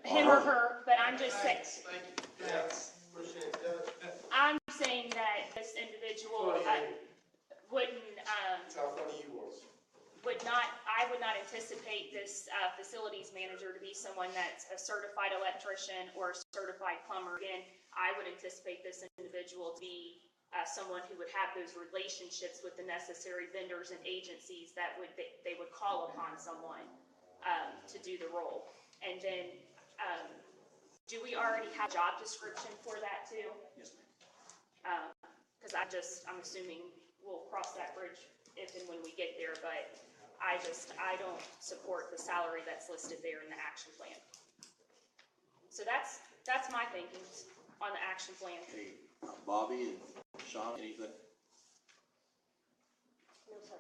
Him or her, but I'm just saying. I'm saying that this individual wouldn't. How funny you was. I would not anticipate this facilities manager to be someone that's a certified electrician or a certified plumber. Again, I would anticipate this individual to be someone who would have those relationships with the necessary vendors and agencies that they would call upon someone to do the role. And then, do we already have a job description for that too? Yes, ma'am. Because I'm assuming we'll cross that bridge if and when we get there, but I don't support the salary that's listed there in the action plan. So that's my thinking on the action plan. Hey, Bobby and Sean, anything? No, sir.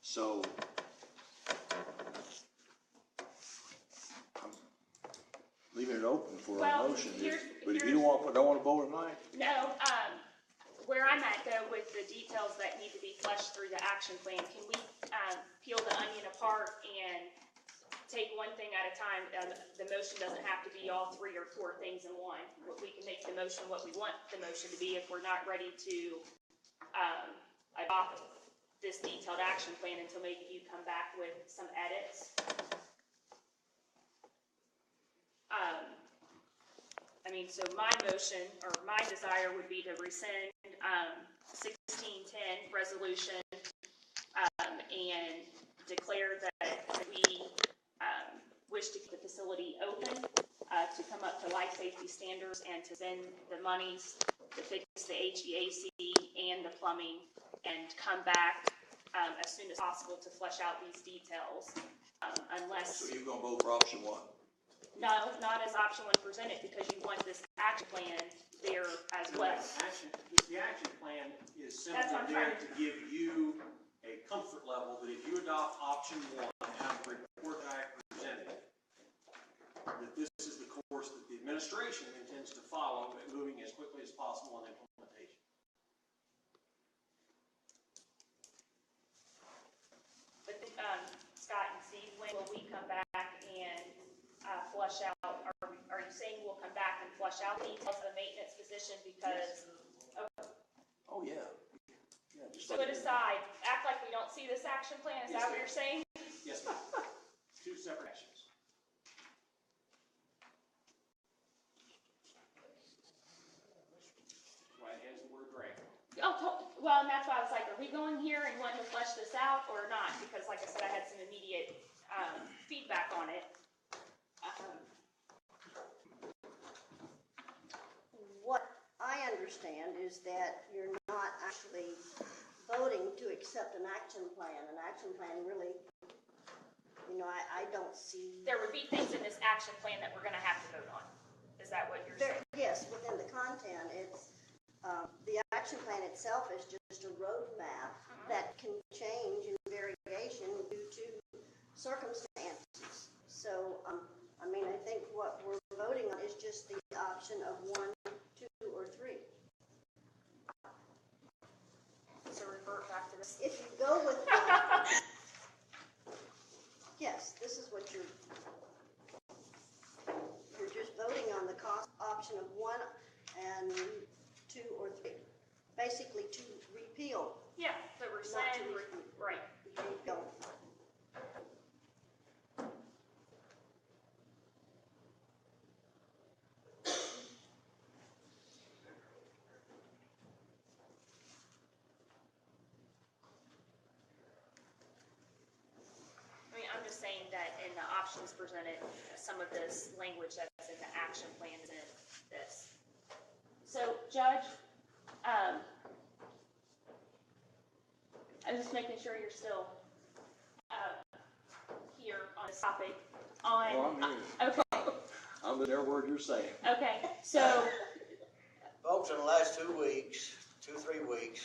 So, leaving it open for a Well, motion. But if here's- you don't want to vote tonight, No, where I'm at though with the details that need to be fleshed through the action plan, can we, peel the onion apart and take one thing at a time? The motion doesn't have to be all 3 or 4 things in one. We can make the motion what we want the motion to be if we're not ready to, adopt this detailed action plan until maybe you come back with some edits. So my motion, or my desire would be to rescind, 1610 resolution, and declare that we, wish to keep the facility open, to come up to life safety standards and to send the monies to fix the HVAC and the plumbing and come back, as soon as possible to flesh out these details, unless. so you're gonna vote for option 1. No, not as option 1 presented, because you want this action plan there as well. The action plan is That's what simply I'm there trying to give you a comfort level that if you adopt option 1 out of the report that I presented, that this is the course that the administration intends to follow, moving as quickly as possible in implementation. But, Scott and Steve, when will we come back and, flush out, are you saying we'll come back and flush out the details of the maintenance position because? Okay. Oh, yeah. Yeah, just So like put aside, act like we don't see this action plan, is Yes, that what ma'am. you're saying? Yes, ma'am. 2 separate actions. Right has the word draft. Well, and that's why I was like, are we going here and wanting to flesh this out or not? Because like I said, I had some immediate, feedback on it. What I understand is that you're not actually voting to accept an action plan. An action plan really, I don't see. There would be things in this action plan that we're gonna have to vote on. Is that what you're saying? Yes, within the content, it's, the action plan itself is just a roadmap that can change in variation due to circumstances. So, I think what we're voting on is just the option of 1, 2, or 3. So revert back to this. If you go with one, yes, this is what you're just voting on the cost option of 1 and 2 or 3. Basically to repeal, Yeah, so not rescind, to repeal. right. Repeal. I'm just saying that in the options presented, some of this language that's in the action plan is in this. So, Judge, I'm just making sure you're still, here on this topic. Oh, I'm here. Okay, I'm in every word you're saying. okay, so, Folks, in the last 2 weeks, 2-3 weeks,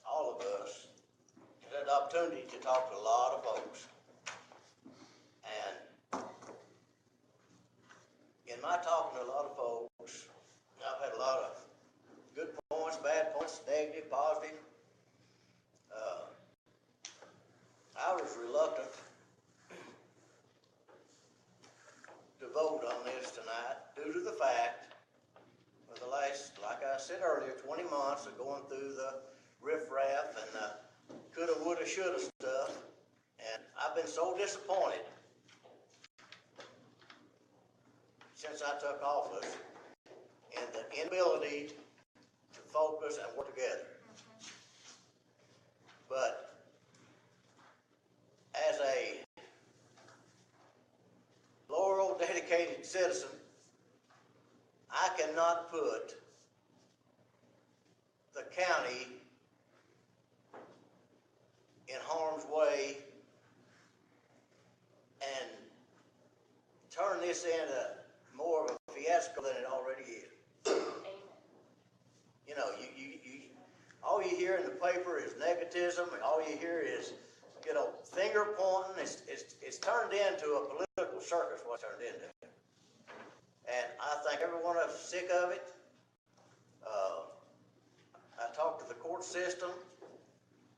all of us have had the opportunity to talk to a lot of folks. And in my talking to a lot of folks, I've had a lot of good points, bad points, negative, positive. I was reluctant to vote on this tonight due to the fact of the last, like I said earlier, 20 months of going through the riffraff and the coulda, woulda, shoulda stuff. And I've been so disappointed since I took office in the inability to focus and work together. But as a loyal, dedicated citizen, I cannot put the county in harm's way and turn this into more of a fiasco than it already is. You know, all you hear in the paper is negativism, and all you hear is, finger pointing. It's turned into a political circus, what it's turned into. and I think every one of us is sick of it. I talked to the court system.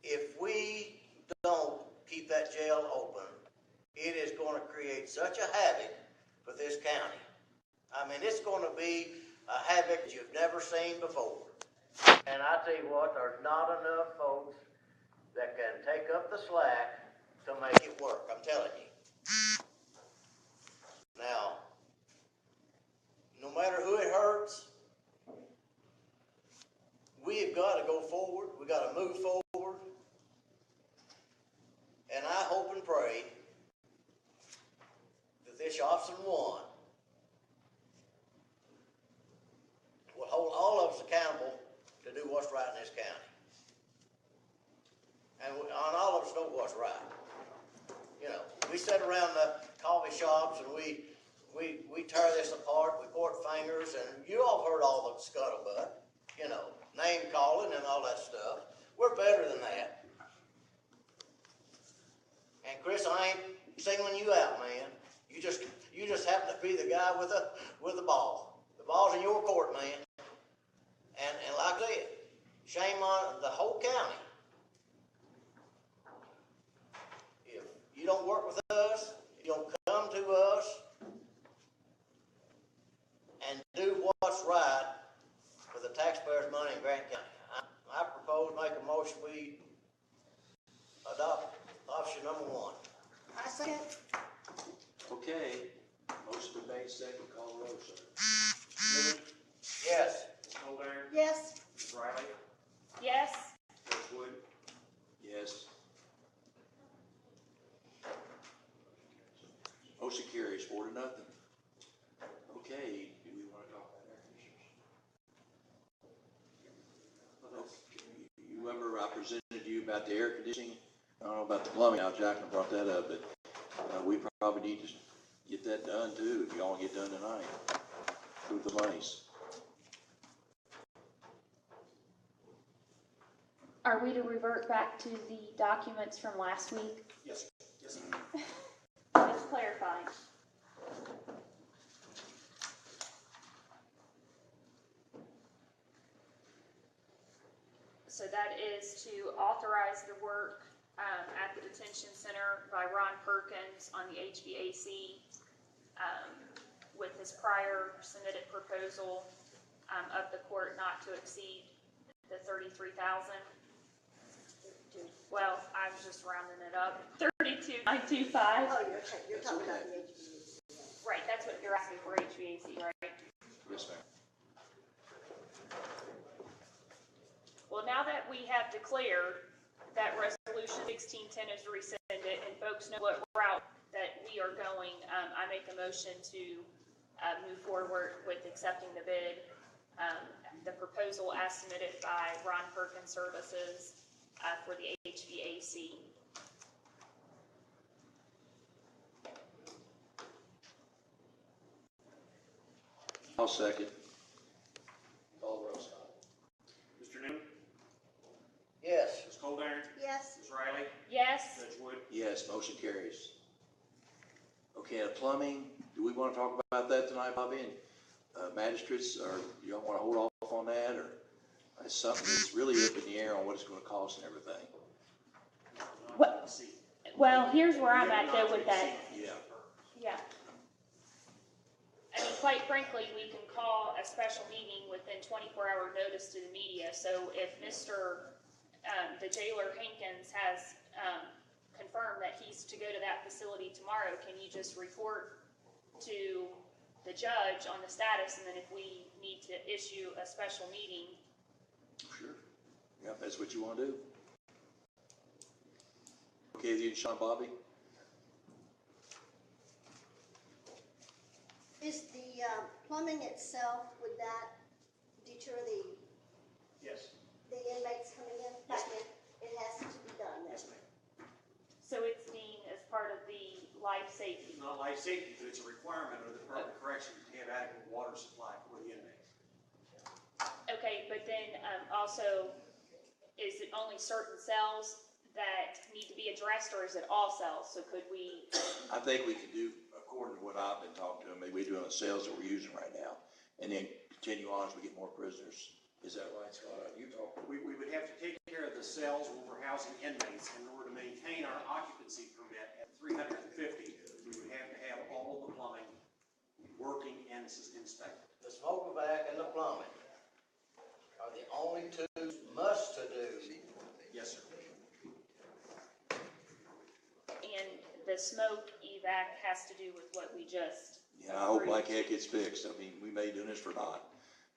If we don't keep that jail open, it is going to create such a havoc for this county. I mean, it's going to be a havoc that you've never seen before. And I tell you what, there's not enough folks that can take up the slack to make it work, I'm telling you. Now, no matter who it hurts, we have got to go forward. We got to move forward. And I hope and pray that this Option 1 will hold all of us accountable to do what's right in this county. And all of us know what's right. You know, we sit around the coffee shops and we tear this apart, we point fingers, and you all heard all the scuttlebutt, you know, name calling and all that stuff. We're better than that. And Chris, I ain't singling you out, man. You just happen to be the guy with the ball. The ball's in your court, man. And like I said, shame on the whole county. If you don't work with us, you don't come to us and do what's right for the taxpayers' money in Grant County. I propose make a motion we adopt option number 1. I second. Okay, motion been made, second, call the roll, sir. Newman, Yes. Goldberg, Yes. Riley, Yes. Wood, Yes. Motion carries 4-0. Okay, do we want to talk about air conditioners? You remember I presented to you about the air conditioning? I don't know about the plumbing, now Jacqueline brought that up, but we probably need to get that done too, if y'all want to get done tonight, with the monies. Are we to revert back to the documents from last week? yes, yes. Just clarifying. So that is to authorize the work at the detention center by Ron Perkins on the HVAC with his prior submitted proposal of the court not to exceed the $33,000. Well, I was just rounding it up. $32,925. Oh, you're talking about the HVAC. Right, that's what you're asking for HVAC, right? Yes, ma'am. Well, now that we have declared that resolution 1610 is rescinded and folks know what route that we are going, I make a motion to move forward with accepting the bid, the proposal as submitted by Ron Perkins Services for the HVAC. I'll second. Call the roll, Scott. Mr. Newman, Yes. Ms. Goldberg, Yes. Ms. Riley, Yes? Judge Wood. Yes, motion carries. Okay, plumbing, do we want to talk about that tonight, Bobby, and magistrates, or you don't want to hold off on that, or it's something that's really up in the air on what it's going to cost and everything? Well, here's where I'm at though with that. Yeah. Yeah. I mean, quite frankly, we can call a special meeting within 24-hour notice to the media. So if Mr. The jailer Hankins has confirmed that he's to go to that facility tomorrow, can you just report to the judge on the status, and then if we need to issue a special meeting? Sure. Yeah, if that's what you want to do. Okay with you, Sean, Bobby? Is the plumbing itself, would that deter the Yes. inmates coming in? Yes, Back in? It has to be done then? Yes, ma'am. So it's deemed as part of the life safety. It's not life safety, but it's a requirement of the Department of Corrections to have adequate water supply for the inmates. Okay, but then also, is it only certain cells that need to be addressed, or is it all cells? So could we? I think we could do a according to what I've been talking to him, maybe we're doing the sales that we're using right now, and then continue on as we get more prisoners. Is that right, Scott? You talk. We would have to take care of the cells when we're housing inmates. In order to maintain our occupancy permit at 350, we would have to have all of the plumbing working and inspected. The smoker vac and the plumbing are the only two must-to-do. Yes, sir. And the smoke evac has to do with what we just. Yeah, I hope like heck it's fixed. I mean, we may be doing this for naught.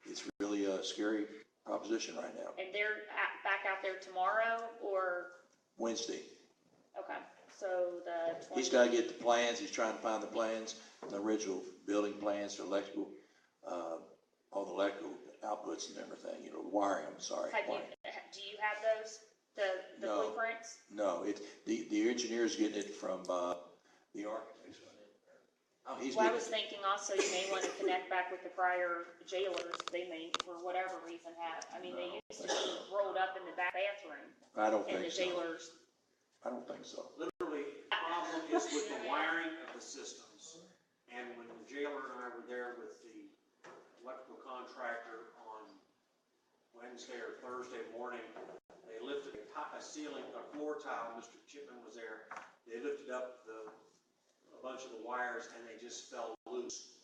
It's really a scary proposition right now. And they're back out there tomorrow, or, Wednesday. okay, so the 20. He's gotta get the plans, he's trying to find the plans, the original building plans for electrical, all the electrical outputs and everything, you know, wiring, I'm sorry. Have you, wiring. do you have those, the No. blueprints? No, the engineer's getting it from, the architects. Oh, he's Well, I getting was it. thinking also you may want to connect back with the prior jailers, they may, for whatever reason, have, I mean, they used to be rolled up in the back bathroom, I don't and the think so. jailers. I don't think so. Literally, the problem is with the wiring of the systems. And when the jailer and I were there with the electrical contractor on Wednesday or Thursday morning, they lifted a ceiling, a floor tile, Mr. Chipman was there. They lifted up a bunch of the wires and they just fell loose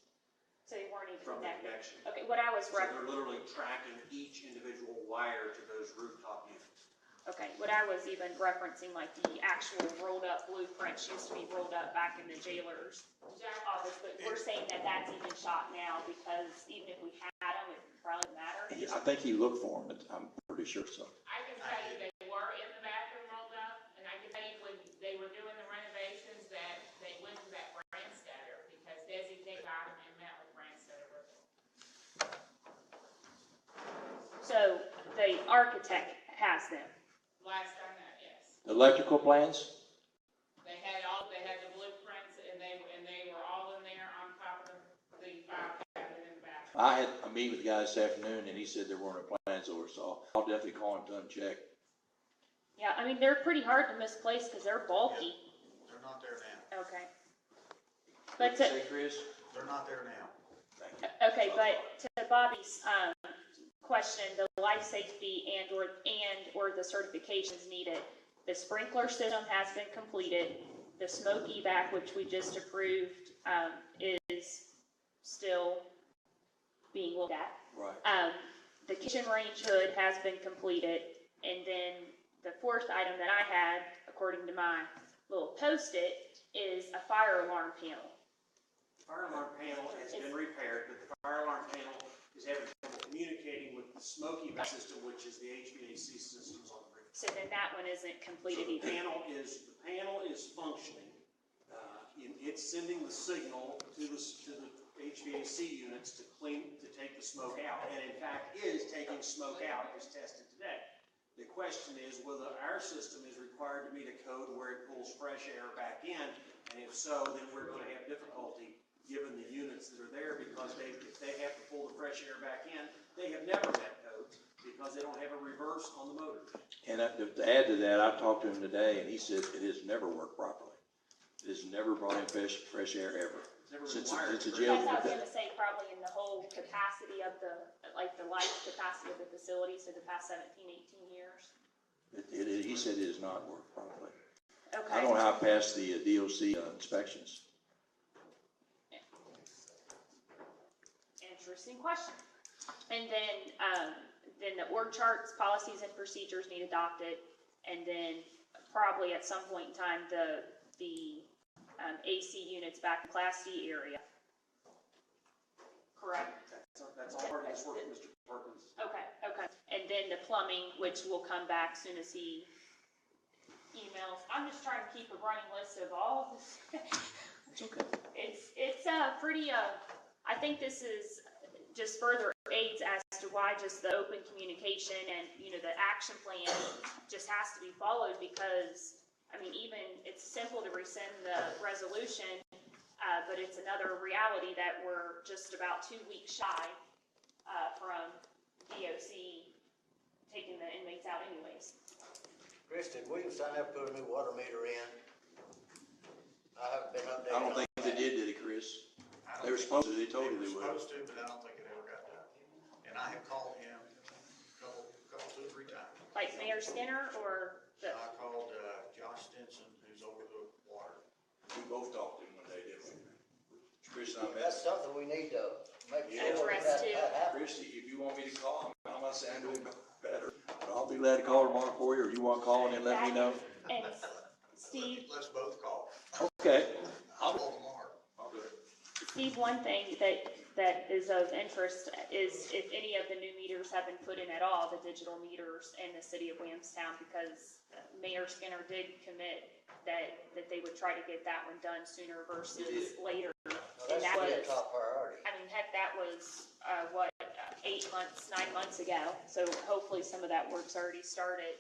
So you weren't even from the connected. connection. Okay, what I was So they're literally tracking each individual wire to those rooftop units. okay, what I was even referencing, like the actual rolled up blueprints used to be rolled up back in the jailer's office, but we're saying that that's even shot now, because even if we had them, it probably wouldn't matter. I think he looked for him, I'm pretty sure so. I can tell you they were in the bathroom rolled up, and I can tell you when they were doing the renovations that they went to that Brandstetter, because Desi got them and met with Brandstetter with them. So the architect has them. Last I know, yes. Electrical plans? They had the blueprints, and they were all in there on top of the file cabinet in the bathroom. I had a meeting with the guy this afternoon, and he said there weren't any plans over, so I'll definitely call him to check. Yeah, I mean, they're pretty hard to misplace because they're bulky. They're not there now. Okay. But Say, Chris? They're not there now. Thank you. okay, but to Bobby's question, the life safety or the certifications needed. The sprinkler system has been completed. The smoke evac, which we just approved, is still being looked at. Right. The kitchen range hood has been completed, and then the fourth item that I had, according to my little post-it, is a fire alarm panel. Fire alarm panel has been repaired, but the fire alarm panel is having trouble communicating with the smoke evac system, which is the HVAC systems on the roof. So then that one isn't completed So the either. panel is functioning. It's sending the signal to the HVAC units to take the smoke out, and in fact is taking smoke out. It was tested today. The question is whether our system is required to meet a code where it pulls fresh air back in, and if so, then we're going to have difficulty given the units that are there, because if they have to pull the fresh air back in, they have never met code because they don't have a reverse on the motor. And to add to that, I talked to him today, and he said it has never worked properly. It has never brought in fresh air ever. Since the jail. That's what I was gonna say, probably in the whole capacity of the life capacity of the facility, so the past 17, 18 years. He said it has not worked properly. Okay. I don't know how it passed the DOC inspections. Interesting question. And then the org charts, policies and procedures need adopted, and then probably at some point in time, the AC units back in Class C area. Correct? That's all part of this work, Mr. Perkins. Okay. And then the plumbing, which will come back soon as he emails. I'm just trying to keep a running list of all of this. It's okay. It's pretty, I think this is just further aids as to why just the open communication and, the action plan just has to be followed, because, I mean, even it's simple to rescind the resolution, but it's another reality that we're just about 2 weeks shy from DOC taking the inmates out anyways. Chris, did Williams sign up to put a new water meter in? I haven't been updated. I don't think on they that. did it, Chris? supposed to, but I don't think it ever got done. And I have called him two or three times. Like Mayor Skinner or the, I called, Josh Stinson, who's over the water. We both talked to him one day, didn't we? Chris and I met. That's something we need to make sure Address too. that happens. Christie, if you want me to call him, I'm not saying I'm doing better, but I'll be glad to call tomorrow for you, or you want to call and then let me know. and Steve, Let's both call. Okay. I'll call tomorrow. I'll do it. Steve, one thing that is of interest is if any of the new meters have been put in at all, the digital meters in the city of Williamstown, because Mayor Skinner did commit that they would try to get that one done sooner versus later. And That's that really was, a top priority. I mean, heck, that was, 9 months ago. So hopefully some of that work's already started,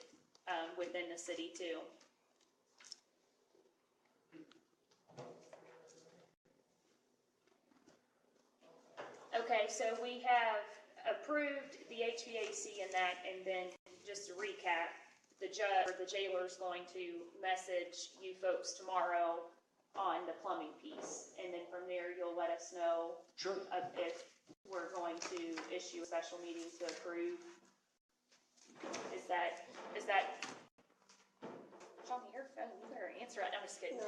within the city too. Okay, so we have approved the HVAC and that, and then just to recap, the judge or the jailer's going to message you folks tomorrow on the plumbing piece. And then from there, you'll let us know Sure. if we're going to issue a special meeting to approve. Is that, Sean, your phone, you better answer it, I'm just kidding.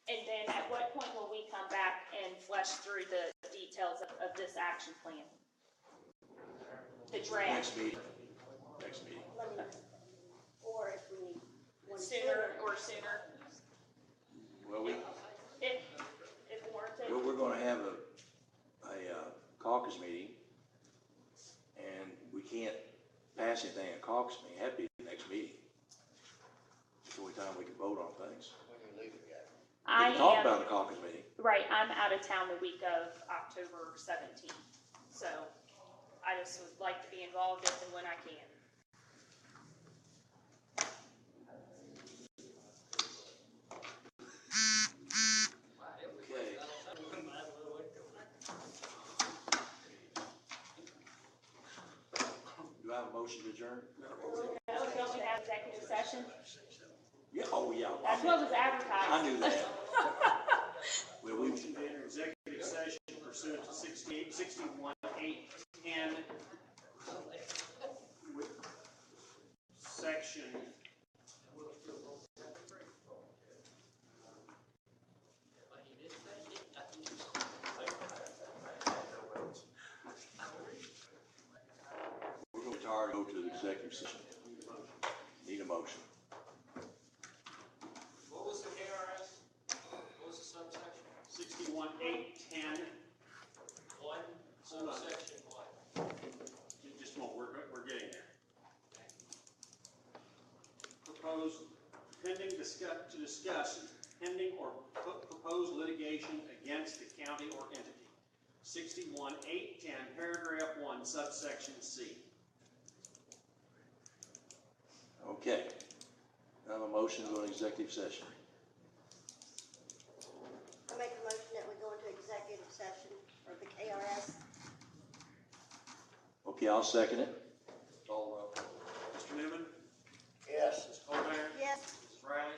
And then at what point will we come back and flesh through the details of this action plan? The draft, Next meeting. Let me, or if we need one sooner or sooner, Well, if warranted. we're gonna have a caucus meeting, and we can't pass anything at caucus meeting, it had to be the next meeting. It's the only time we can vote on things. When you leave it, guys. I We can talk am, about the caucus meeting. right, I'm out of town the week of October 17th, so I just would like to be involved if and when I can. Okay. Do I have a motion to adjourn? No, don't we have executive session? Yeah, oh, yeah. That's what was advertised. I knew that. Well, we, To enter executive session pursuant to 61.810 with section. we're gonna retire and go to the executive session. Need a motion. What was the KRS? What was the subsection? 61.810. One, subsection one. Just a moment, we're getting there. Proposed, to discuss pending or proposed litigation against the county or entity. 61.810, paragraph 1, subsection C. Okay. I have a motion to go into executive session. I make a motion that we go into executive session for the KRS. Okay, I'll second it. Call, Mr. Newman? Yes. Ms. Colbert? Yes. Mrs. Riley?